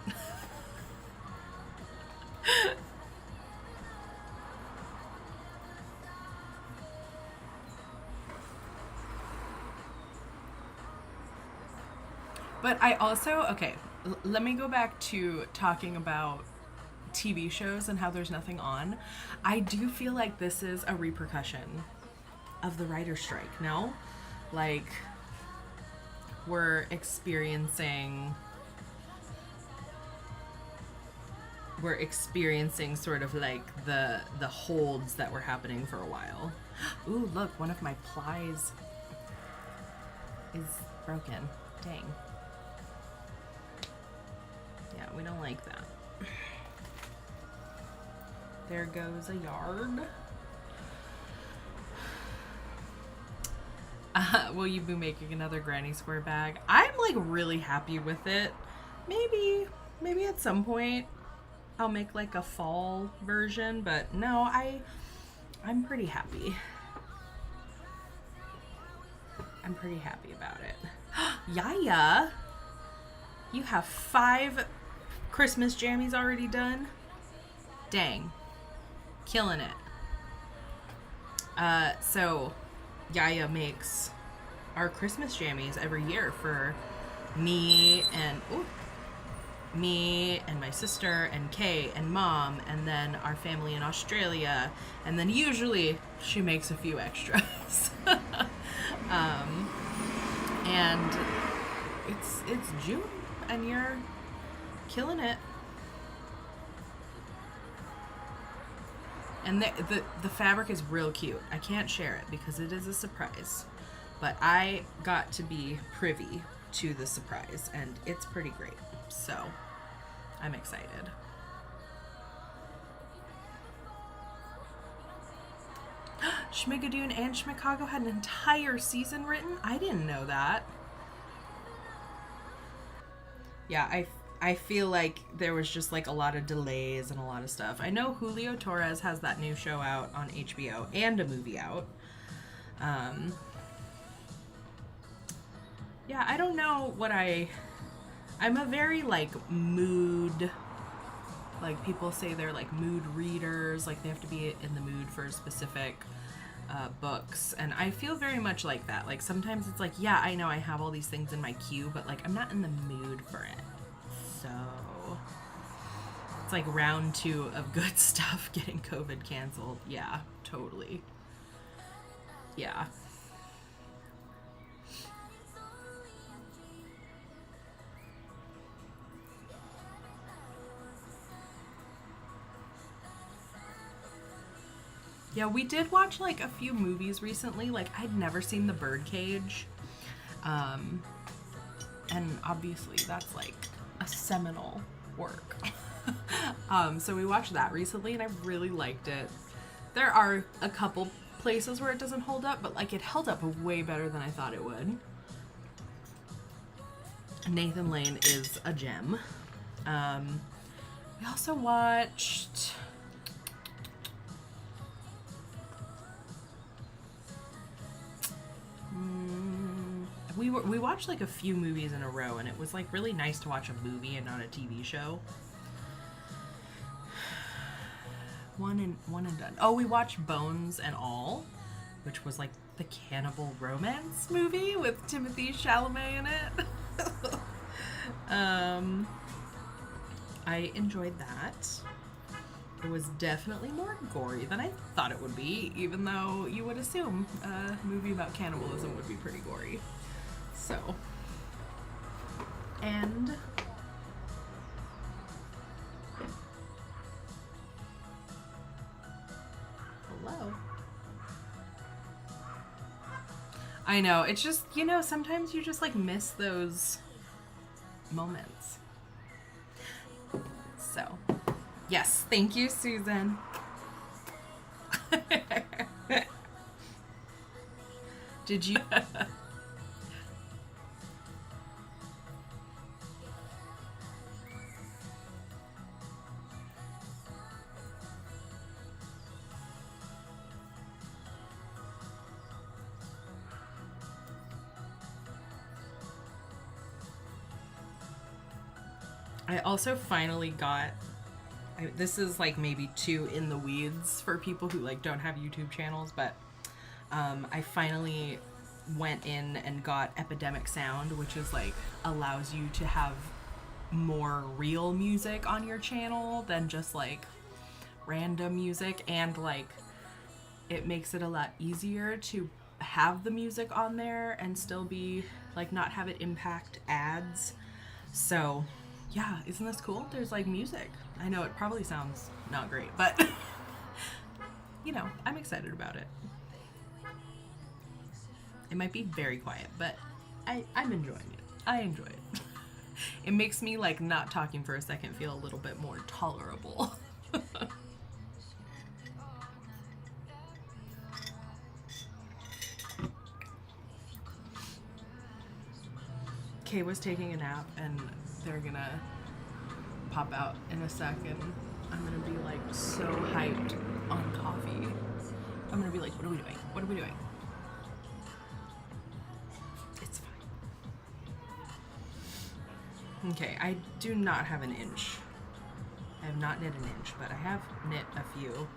But I also, okay, let me go back to talking about TV shows and how there's nothing on. I do feel like this is a repercussion of the writer's strike, no? Like, we're experiencing sort of like the holds that were happening for a while. Ooh, look, one of my plies is broken. Dang. Yeah, we don't like that. There goes a yard. Will you be making another granny square bag? I'm like really happy with it. Maybe at some point I'll make like a fall version, but no, I'm pretty happy. I'm pretty happy about it. Yaya, you have 5 Christmas jammies already done? Dang. Killing it. So Yaya makes our Christmas jammies every year for me and my sister and Kay and Mom, and then our family in Australia, and then usually she makes a few extras. And it's June and you're killing it. And the fabric is real cute. I can't share it because it is a surprise, but I got to be privy to the surprise, and it's pretty great. So I'm excited. Schmigadoon and Schmicago had an entire season written? I didn't know that. Yeah, I feel like there was just like a lot of delays and a lot of stuff. I know Julio Torres has that new show out on HBO and a movie out. Yeah, I don't know what I'm a very like mood, like people say they're like mood readers, like they have to be in the mood for specific books, and I feel very much like that. Like sometimes it's like, yeah, I know I have all these things in my queue, but like I'm not in the mood for it. So it's like round 2 of good stuff getting COVID canceled. Yeah, totally. Yeah. Yeah, we did watch like a few movies recently. Like I'd never seen The Birdcage. And obviously that's like a seminal work. So we watched that recently and I really liked it. There are a couple places where it doesn't hold up, but like it held up way better than I thought it would. Nathan Lane is a gem. We also watched we watched like a few movies in a row, and it was like really nice to watch a movie and not a TV show. One and done. Oh, we watched Bones and All, which was like the cannibal romance movie with Timothée Chalamet in it. I enjoyed that. It was definitely more gory than I thought it would be, even though you would assume a movie about cannibalism would be pretty gory. So, and hello. I know, it's just, you know, sometimes you just like miss those moments. So, yes, thank you, Susan. Did you? I also finally got, this is like maybe too in the weeds for people who like don't have YouTube channels, but I finally went in and got Epidemic Sound, which is like allows you to have more real music on your channel than just like random music, and like it makes it a lot easier to have the music on there and still be like not have it impact ads. So yeah, isn't this cool? There's like music. I know it probably sounds not great, but you know, I'm excited about it. It might be very quiet, but I'm enjoying it. I enjoy it. It makes me like not talking for a second feel a little bit more tolerable. Kay was taking a nap and they're gonna pop out in a second. I'm gonna be like so hyped on coffee. I'm gonna be like, what are we doing? What are we doing? It's fine. Okay, I do not have an inch. I have not knit an inch, but I have knit a few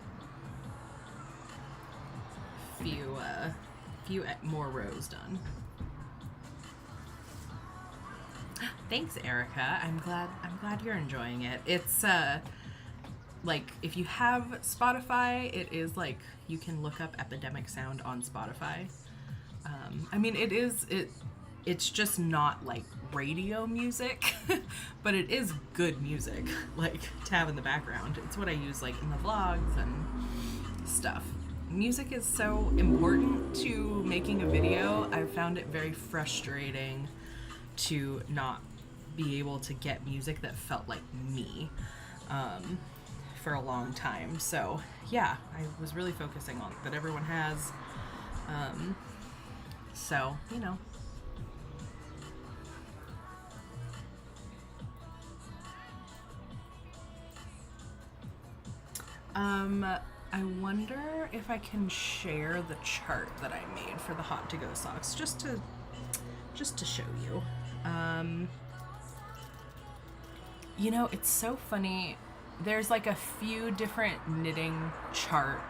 more rows done. Thanks, Erica. I'm glad you're enjoying it. It's like if you have Spotify, it is like you can look up Epidemic Sound on Spotify. I mean, it's just not like radio music, but it is good music, like to have in the background. It's what I use like in the vlogs and stuff. Music is so important to making a video. I've found it very frustrating to not be able to get music that felt like me for a long time. So yeah, I was really focusing on that everyone has. So, you know. I wonder if I can share the chart that I made for the hot to go socks just to show you. You know, it's so funny. There's like a few different knitting chart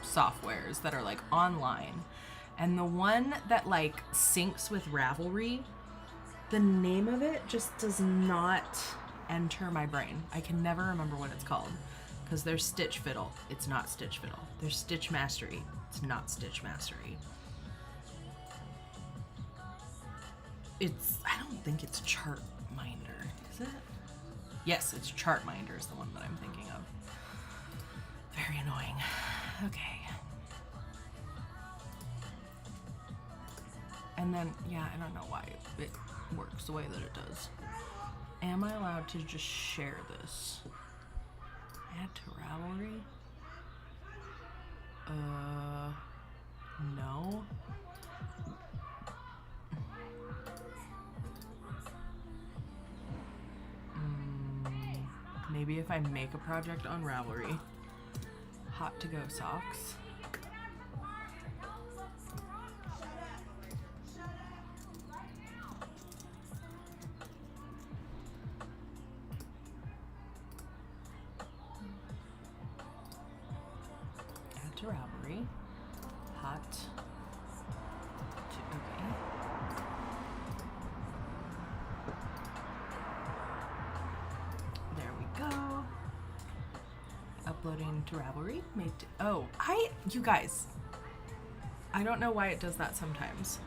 softwares that are like online, and the one that like syncs with Ravelry, the name of it just does not enter my brain. I can never remember what it's called, because there's Stitch Fiddle, it's not Stitch Fiddle. There's Stitch Mastery, it's not Stitch Mastery. I don't think it's Chartminder, is it? Yes, it's Chartminder is the one that I'm thinking of. Very annoying. Okay. And then, yeah, I don't know why it works the way that it does. Am I allowed to just share this? Add to Ravelry? No. Maybe if I make a project on Ravelry. Hot to go socks. Add to Ravelry. Hot to, okay. There we go. Uploading to Ravelry. You guys, I don't know why it does that sometimes.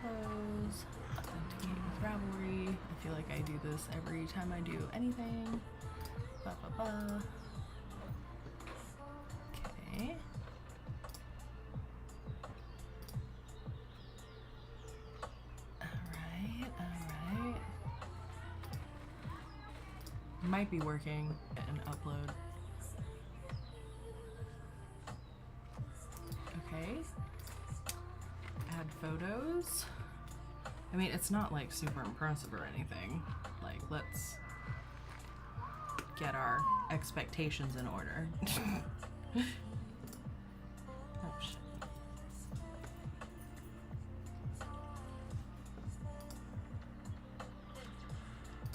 Close. Authenticate with Ravelry. I feel like I do this every time I do anything. Ba ba ba. Okay. Alright. Might be working and upload. Okay. Add photos. I mean, it's not like super impressive or anything. Like, let's get our expectations in order. Oh, shit.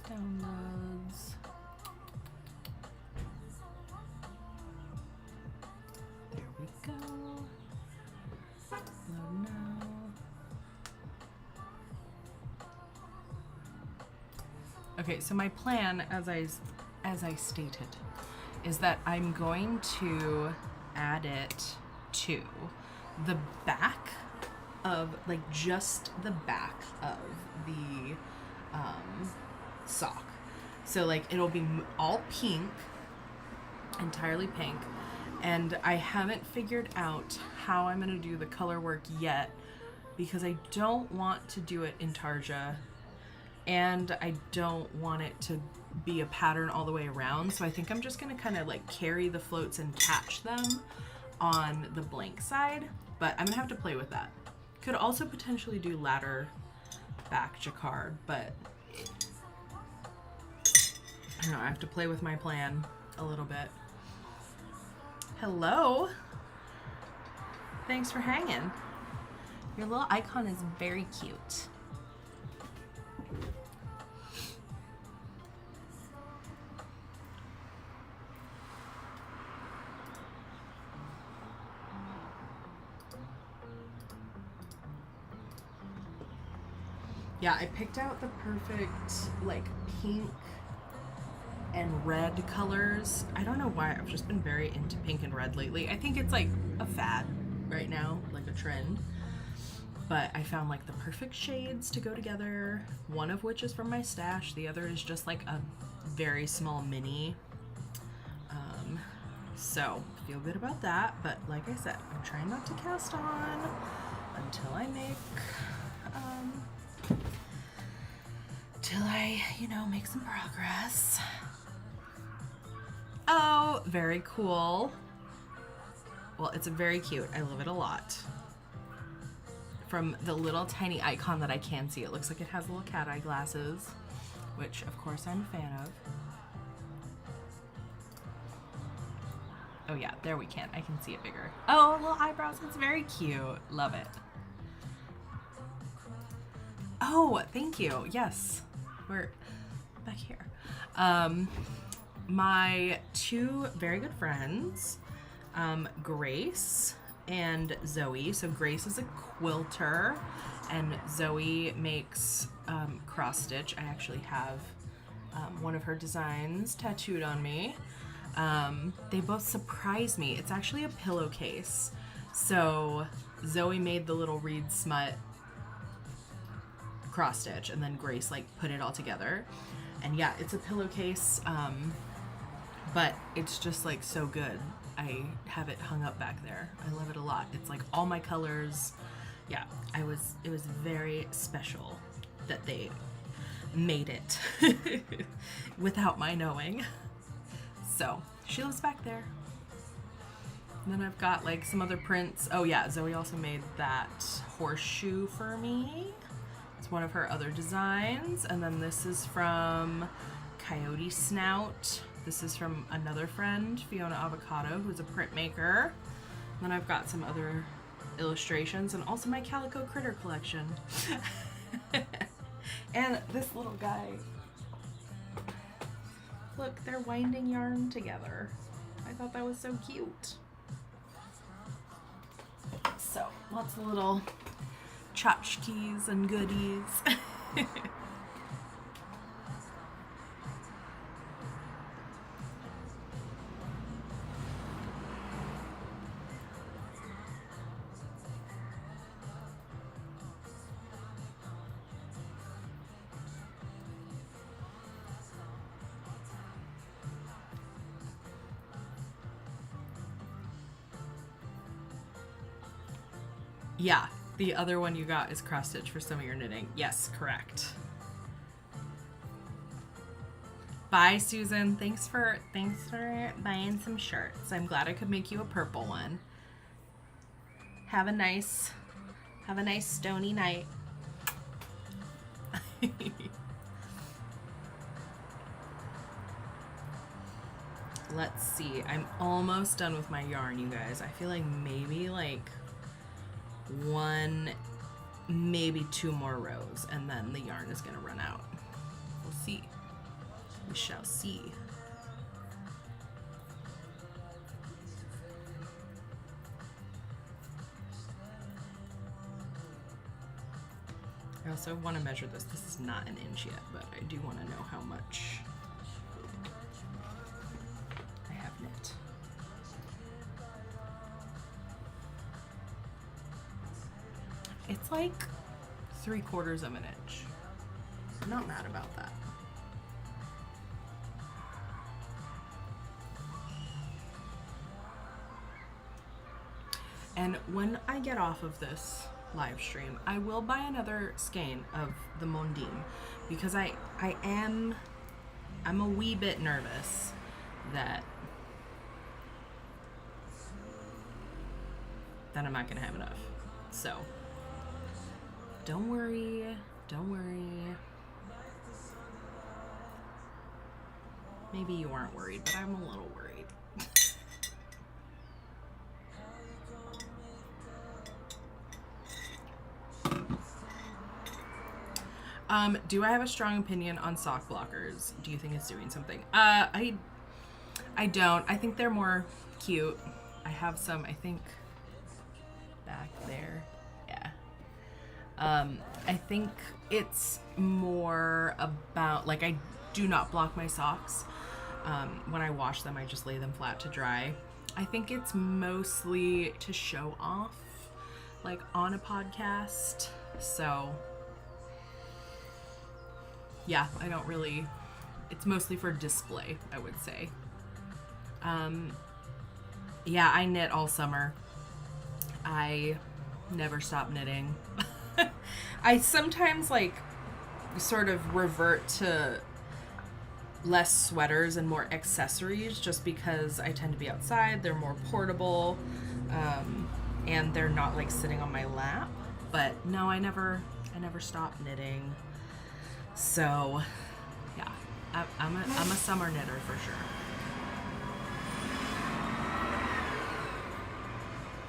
Downloads. There we go. Upload Okay, so my plan, as I stated, is that I'm going to add it to the back of, like, just the back of the sock. So, like, it'll be all pink, entirely pink, and I haven't figured out how I'm going to do the color work yet because I don't want to do it in tarja and I don't want it to be a pattern all the way around. So I think I'm just going to kind of like carry the floats and catch them on the blank side, but I'm going to have to play with that. Could also potentially do ladder back jacquard, but I don't know, I have to play with my plan a little bit. Hello. Thanks for hanging. Your little icon is very cute. Yeah, I picked out the perfect, like, pink and red colors. I don't know why, I've just been very into pink and red lately. I think it's like a fad right now, like a trend. But I found like the perfect shades to go together, one of which is from my stash, the other is just like a very small mini. So feel good about that, but like I said, I'm trying not to cast on until I make make some progress. Oh, very cool. Well, it's very cute. I love it a lot. From the little tiny icon that I can see, it looks like it has little cat eye glasses, which of course I'm a fan of. Oh yeah, there we can. I can see it bigger. Oh, little eyebrows. It's very cute. Love it. Oh, thank you. Yes. We're back here. My two very good friends, Grace and Zoe. So Grace is a quilter and Zoe makes cross stitch. I actually have one of her designs tattooed on me. They both surprised me. It's actually a pillowcase. So Zoe made the little reed smut cross stitch and then Grace like put it all together. And yeah, it's a pillowcase, but it's just like so good. I have it hung up back there. I love it a lot. It's like all my colors. Yeah, it was very special that they made it without my knowing. So she lives back there. And then I've got like some other prints. Oh yeah, Zoe also made that horseshoe for me. It's one of her other designs. And then this is from Coyote Snout. This is from another friend, Fiona Avocado, who's a printmaker. Then I've got some other illustrations and also my Calico Critter collection. And this little guy. Look, they're winding yarn together. I thought that was so cute. So, lots of little tchotchkes and goodies. Yeah, the other one you got is cross stitch for some of your knitting. Yes, correct. Bye, Susan. Thanks for buying some shirts. I'm glad I could make you a purple one. Have a nice stony night. Let's see. I'm almost done with my yarn, you guys. I feel like maybe like one, maybe two more rows, and then the yarn is gonna run out. We'll see. We shall see. I also want to measure this. This is not an inch yet, but I do want to know how much I have knit. It's like 3/4 of an inch. I'm not mad about that. And when I get off of this live stream, I will buy another skein of the Mondim because I'm a wee bit nervous that I'm not gonna have enough. So don't worry, don't worry. Maybe you aren't worried, but I'm a little worried. Do I have a strong opinion on sock blockers? Do you think it's doing something? I don't. I think they're more cute. I have some, I think, back there. Yeah. I think it's more about, like, I do not block my socks. When I wash them, I just lay them flat to dry. I think it's mostly to show off, like, on a podcast. So yeah, I don't really, it's mostly for display, I would say. Yeah, I knit all summer. I never stop knitting. I sometimes, like, sort of revert to less sweaters and more accessories just because I tend to be outside. They're more portable, and they're not, like, sitting on my lap. But no, I never stop knitting. So, yeah, I'm a summer knitter for sure.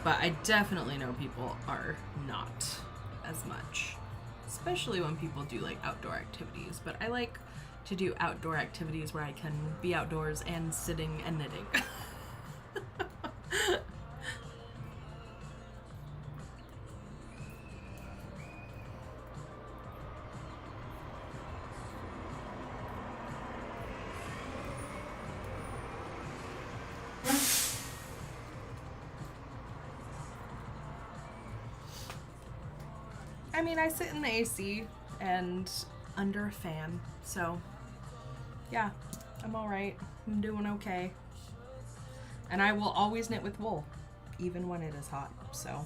But I definitely know people are not as much, especially when people do, like, outdoor activities. But I like to do outdoor activities where I can be outdoors and sitting and knitting. I mean, I sit in the AC and under a fan, so yeah, I'm all right. I'm doing okay. And I will always knit with wool, even when it is hot, so.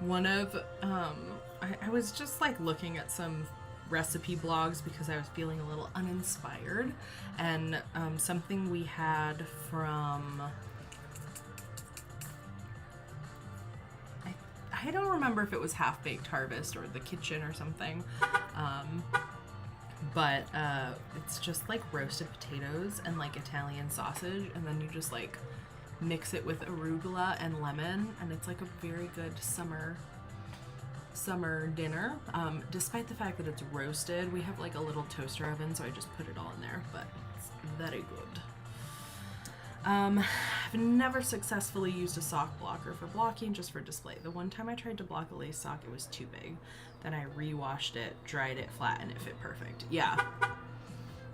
One of, I was just, like, looking at some recipe blogs because I was feeling a little uninspired, and something we had from, I don't remember if it was Half Baked Harvest or The Kitchen or something, but it's just, like, roasted potatoes and, like, Italian sausage, and then you just, like, mix it with arugula and lemon, and it's, like, a very good summer dinner. Despite the fact that it's roasted, we have, like, a little toaster oven, so I just put it all in there, but it's very good. I've never successfully used a sock blocker for blocking, just for display. The one time I tried to block a lace sock, it was too big. Then I re-washed it, dried it flat, and it fit perfect. Yeah,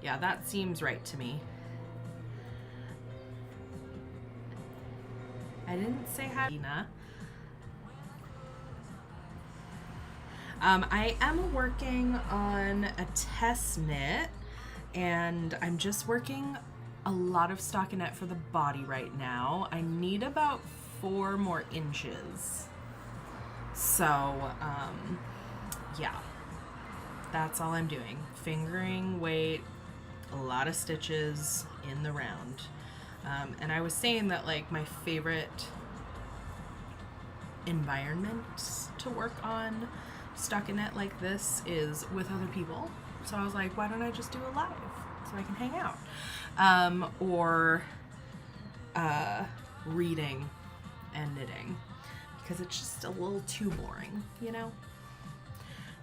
that seems right to me. I didn't say hi, Ina. I am working on a test knit, and I'm just working a lot of stockinette for the body right now. I need about 4 more inches. So, yeah, that's all I'm doing. Fingering weight, a lot of stitches in the round. And I was saying that, like, my favorite environment to work on stockinette like this is with other people. So I was like, why don't I just do a live? so I can hang out. Or reading and knitting, because it's just a little too boring, you know?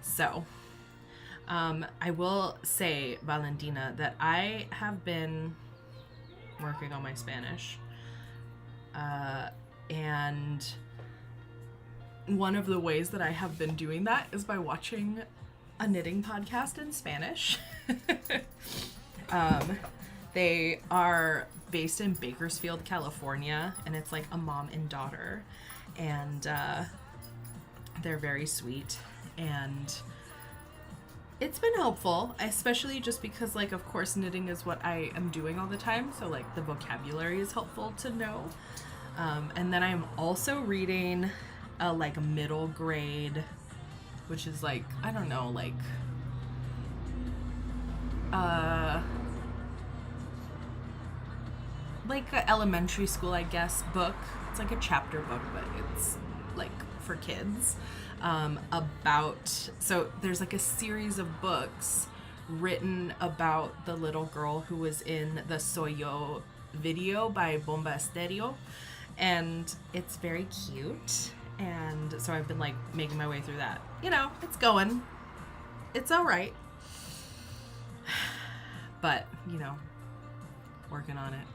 So, I will say, Valentina, that I have been working on my Spanish. And one of the ways that I have been doing that is by watching a knitting podcast in Spanish. They are based in Bakersfield, California, and it's like a mom and daughter, and they're very sweet, and it's been helpful, especially just because, like, of course, knitting is what I am doing all the time, so like the vocabulary is helpful to know. And then I'm also reading a like middle grade, which is like, I don't know, like a elementary school, I guess, book. It's like a chapter book, but it's like for kids. So there's like a series of books written about the little girl who was in the Soy Yo video by Bomba Estéreo, and it's very cute. And so I've been like making my way through that. You know, it's going. It's all right. But, you know, working on it.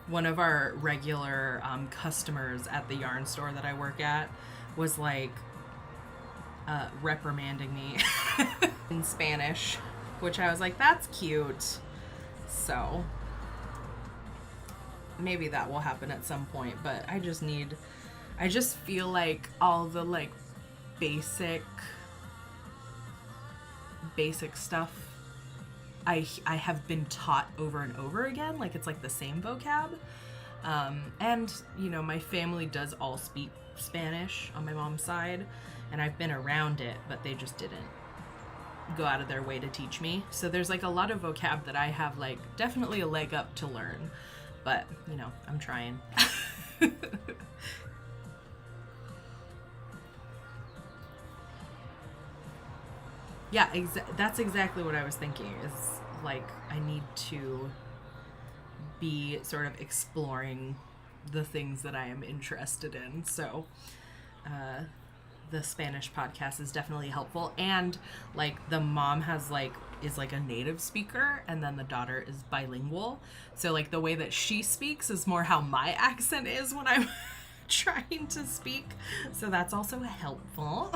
One of our regular customers at the yarn store that I work at was like reprimanding me in Spanish, which I was like, that's cute. So maybe that will happen at some point, but I just feel like all the like basic stuff I have been taught over and over again, like it's like the same vocab. And you know, my family does all speak Spanish on my mom's side, and I've been around it, but they just didn't go out of their way to teach me. So there's like a lot of vocab that I have like definitely a leg up to learn, but you know, I'm trying. Yeah, that's exactly what I was thinking, is like I need to be sort of exploring the things that I am interested in. So the Spanish podcast is definitely helpful, and like the mom is like a native speaker, and then the daughter is bilingual, so like the way that she speaks is more how my accent is when I'm trying to speak, so that's also helpful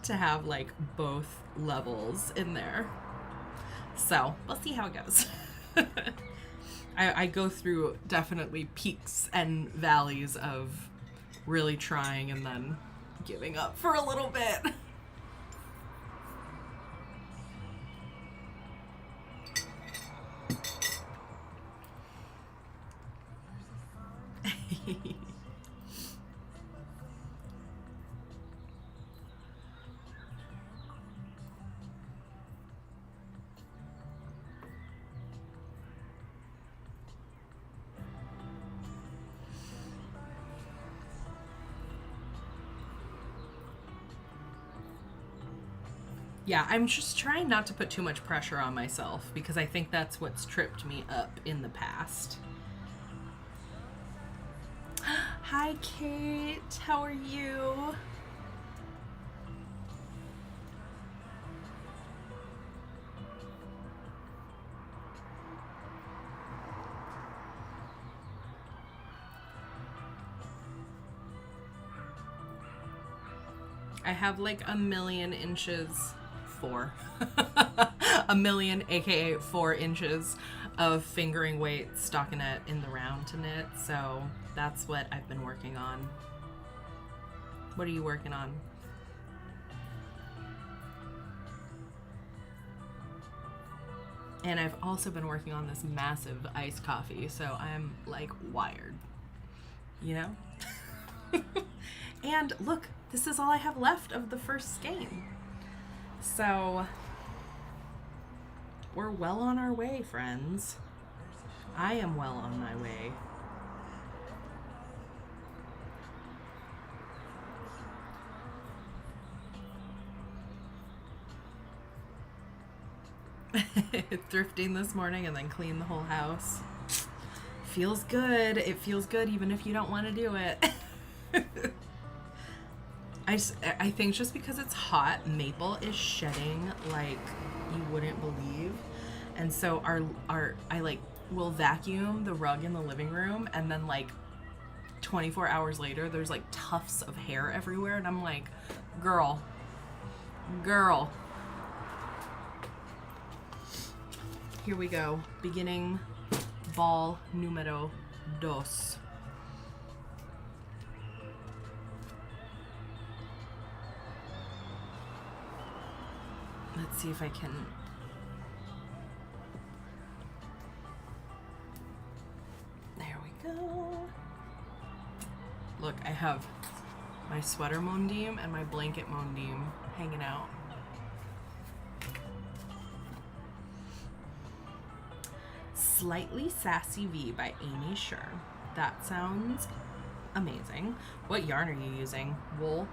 to have like both levels in there. So we'll see how it goes. I go through definitely peaks and valleys of really trying and then giving up for a little bit. Yeah, I'm just trying not to put too much pressure on myself, because I think that's what's tripped me up in the past. Hi, Kate. How are you? I have like a million inches. A million, aka 4 inches of fingering weight stockinette in the round to knit, so that's what I've been working on. What are you working on? And I've also been working on this massive iced coffee, so I'm like wired, you know? And look, this is all I have left of the first skein. So we're well on our way, friends. I am well on my way. Thrifting this morning and then clean the whole house. Feels good. It feels good even if you don't want to do it. I think just because it's hot, Maple is shedding like you wouldn't believe. And so I like will vacuum the rug in the living room, and then like 24 hours later there's like tufts of hair everywhere, and I'm like, girl. Here we go. Beginning ball numero dos. Let's see if I can. There we go. Look, I have my sweater mondim and my blanket mondim hanging out. Slightly Sassy V by Amy Scher. That sounds amazing. What yarn are you using? Wool?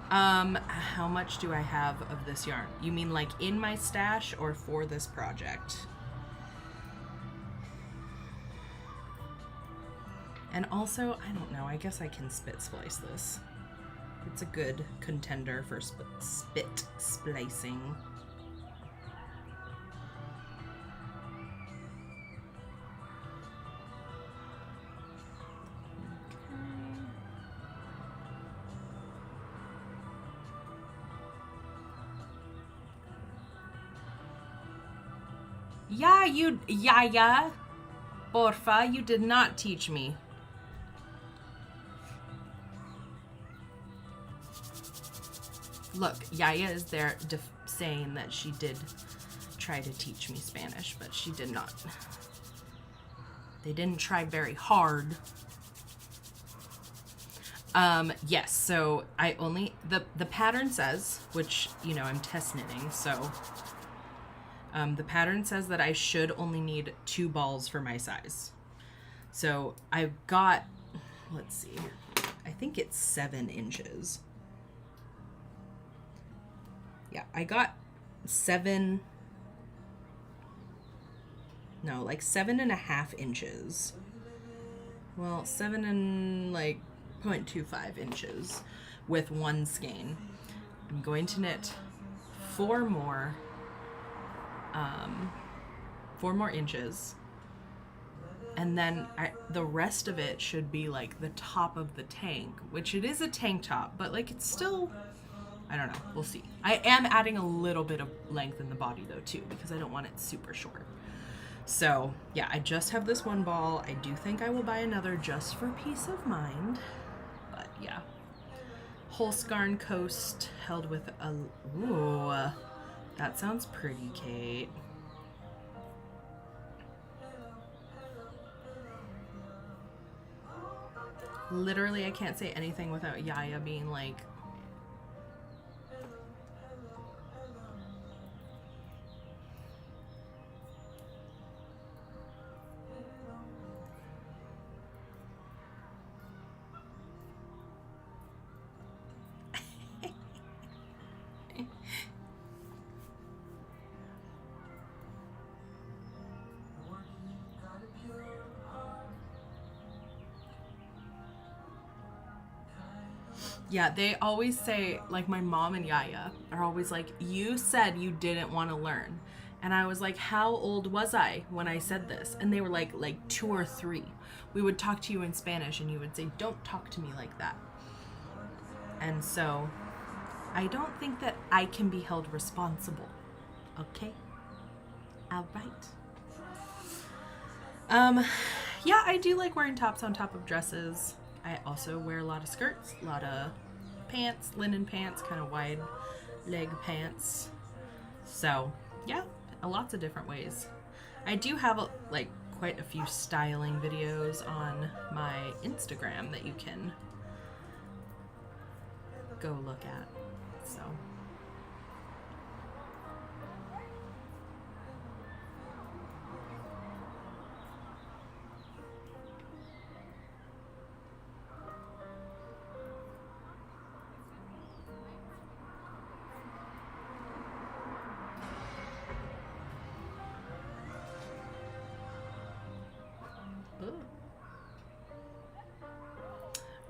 How much do I have of this yarn? You mean like in my stash or for this project? And also, I don't know, I guess I can spit splice this. It's a good contender for spit splicing. Yeah, porfa, you did not teach me. Look, Yaya is there saying that she did try to teach me Spanish, but she did not. They didn't try very hard. Yes, so I only, the pattern says, which, you know, I'm test knitting, so the pattern says that I should only need 2 balls for my size. So I've got, let's see, I think it's 7 inches. Yeah, I got 7, no, like 7.5 inches. Well, 7 and like 0.25 inches with 1 skein. I'm going to knit 4 more inches, and then the rest of it should be like the top of the tank, which it is a tank top, but like it's still, I don't know, we'll see. I am adding a little bit of length in the body though too, because I don't want it super short. So yeah, I just have this 1 ball. I do think I will buy another just for peace of mind, but yeah. Holskarn Coast held with a, ooh, that sounds pretty, Kate. Literally, I can't say anything without Yaya being like, yeah, they always say, like my mom and Yaya are always like, you said you didn't want to learn. And I was like, how old was I when I said this? And they were like 2 or 3. We would talk to you in Spanish and you would say, don't talk to me like that. And so I don't think that I can be held responsible. Okay? All right. Yeah, I do like wearing tops on top of dresses. I also wear a lot of skirts, a lot of pants, linen pants, kind of wide leg pants. So yeah, lots of different ways. I do have like quite a few styling videos on my Instagram that you can go look at. So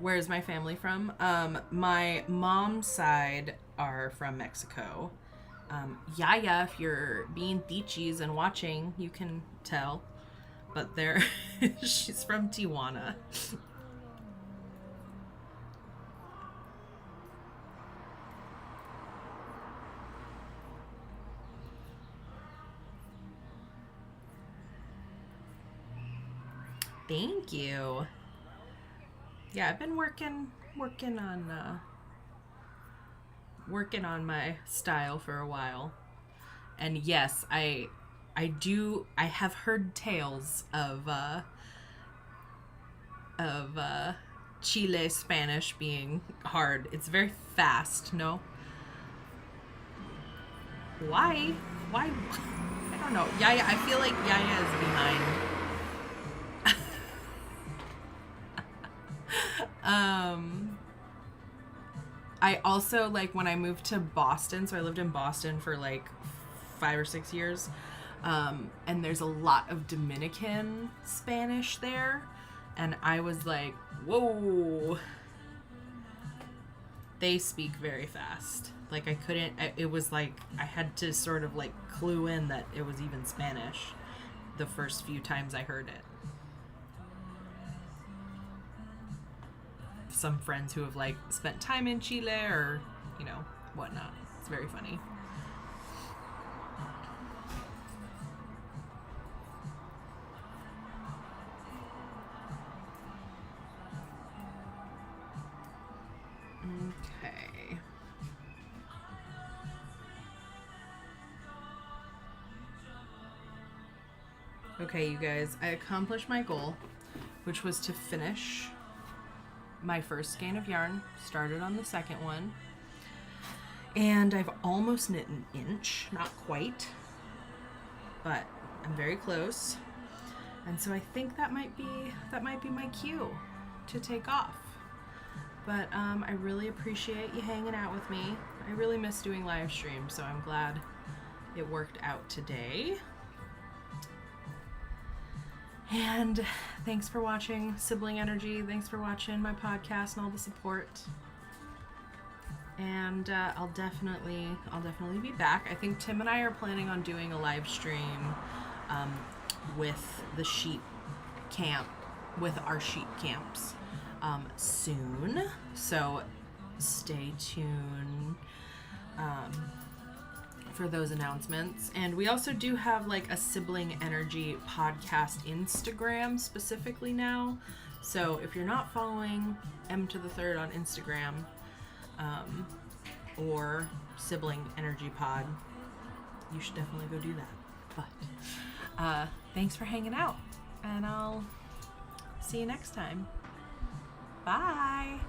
Where's my family from? My mom's side are from Mexico. Yaya, if you're being tichis and watching, you can tell. But she's from Tijuana. Thank you. Yeah, I've been working on my style for a while. And yes, I have heard tales of Chile Spanish being hard. It's very fast, no? Why? I don't know. Yaya, I feel like Yaya is behind. I also, like, when I moved to Boston, so I lived in Boston for like 5 or 6 years, and there's a lot of Dominican Spanish there, and I was like, whoa, they speak very fast. Like, it was like I had to sort of like clue in that it was even Spanish the first few times I heard it. Some friends who have like spent time in Chile or, you know, whatnot. It's very funny. Okay. Okay, you guys, I accomplished my goal, which was to finish my first skein of yarn, started on the second one, and I've almost knit an inch, not quite, but I'm very close. And so I think that might be my cue to take off. But I really appreciate you hanging out with me. I really miss doing live streams, so I'm glad it worked out today. And thanks for watching Sibling Energy. Thanks for watching my podcast and all the support. And I'll definitely be back. I think Tim and I are planning on doing a live stream with the sheep camp, with our sheep camps soon. So stay tuned for those announcements. And we also do have like a Sibling Energy podcast Instagram specifically now. So if you're not following Emtothethird on Instagram or Sibling Energy Pod, you should definitely go do that. But thanks for hanging out, and I'll see you next time. Bye.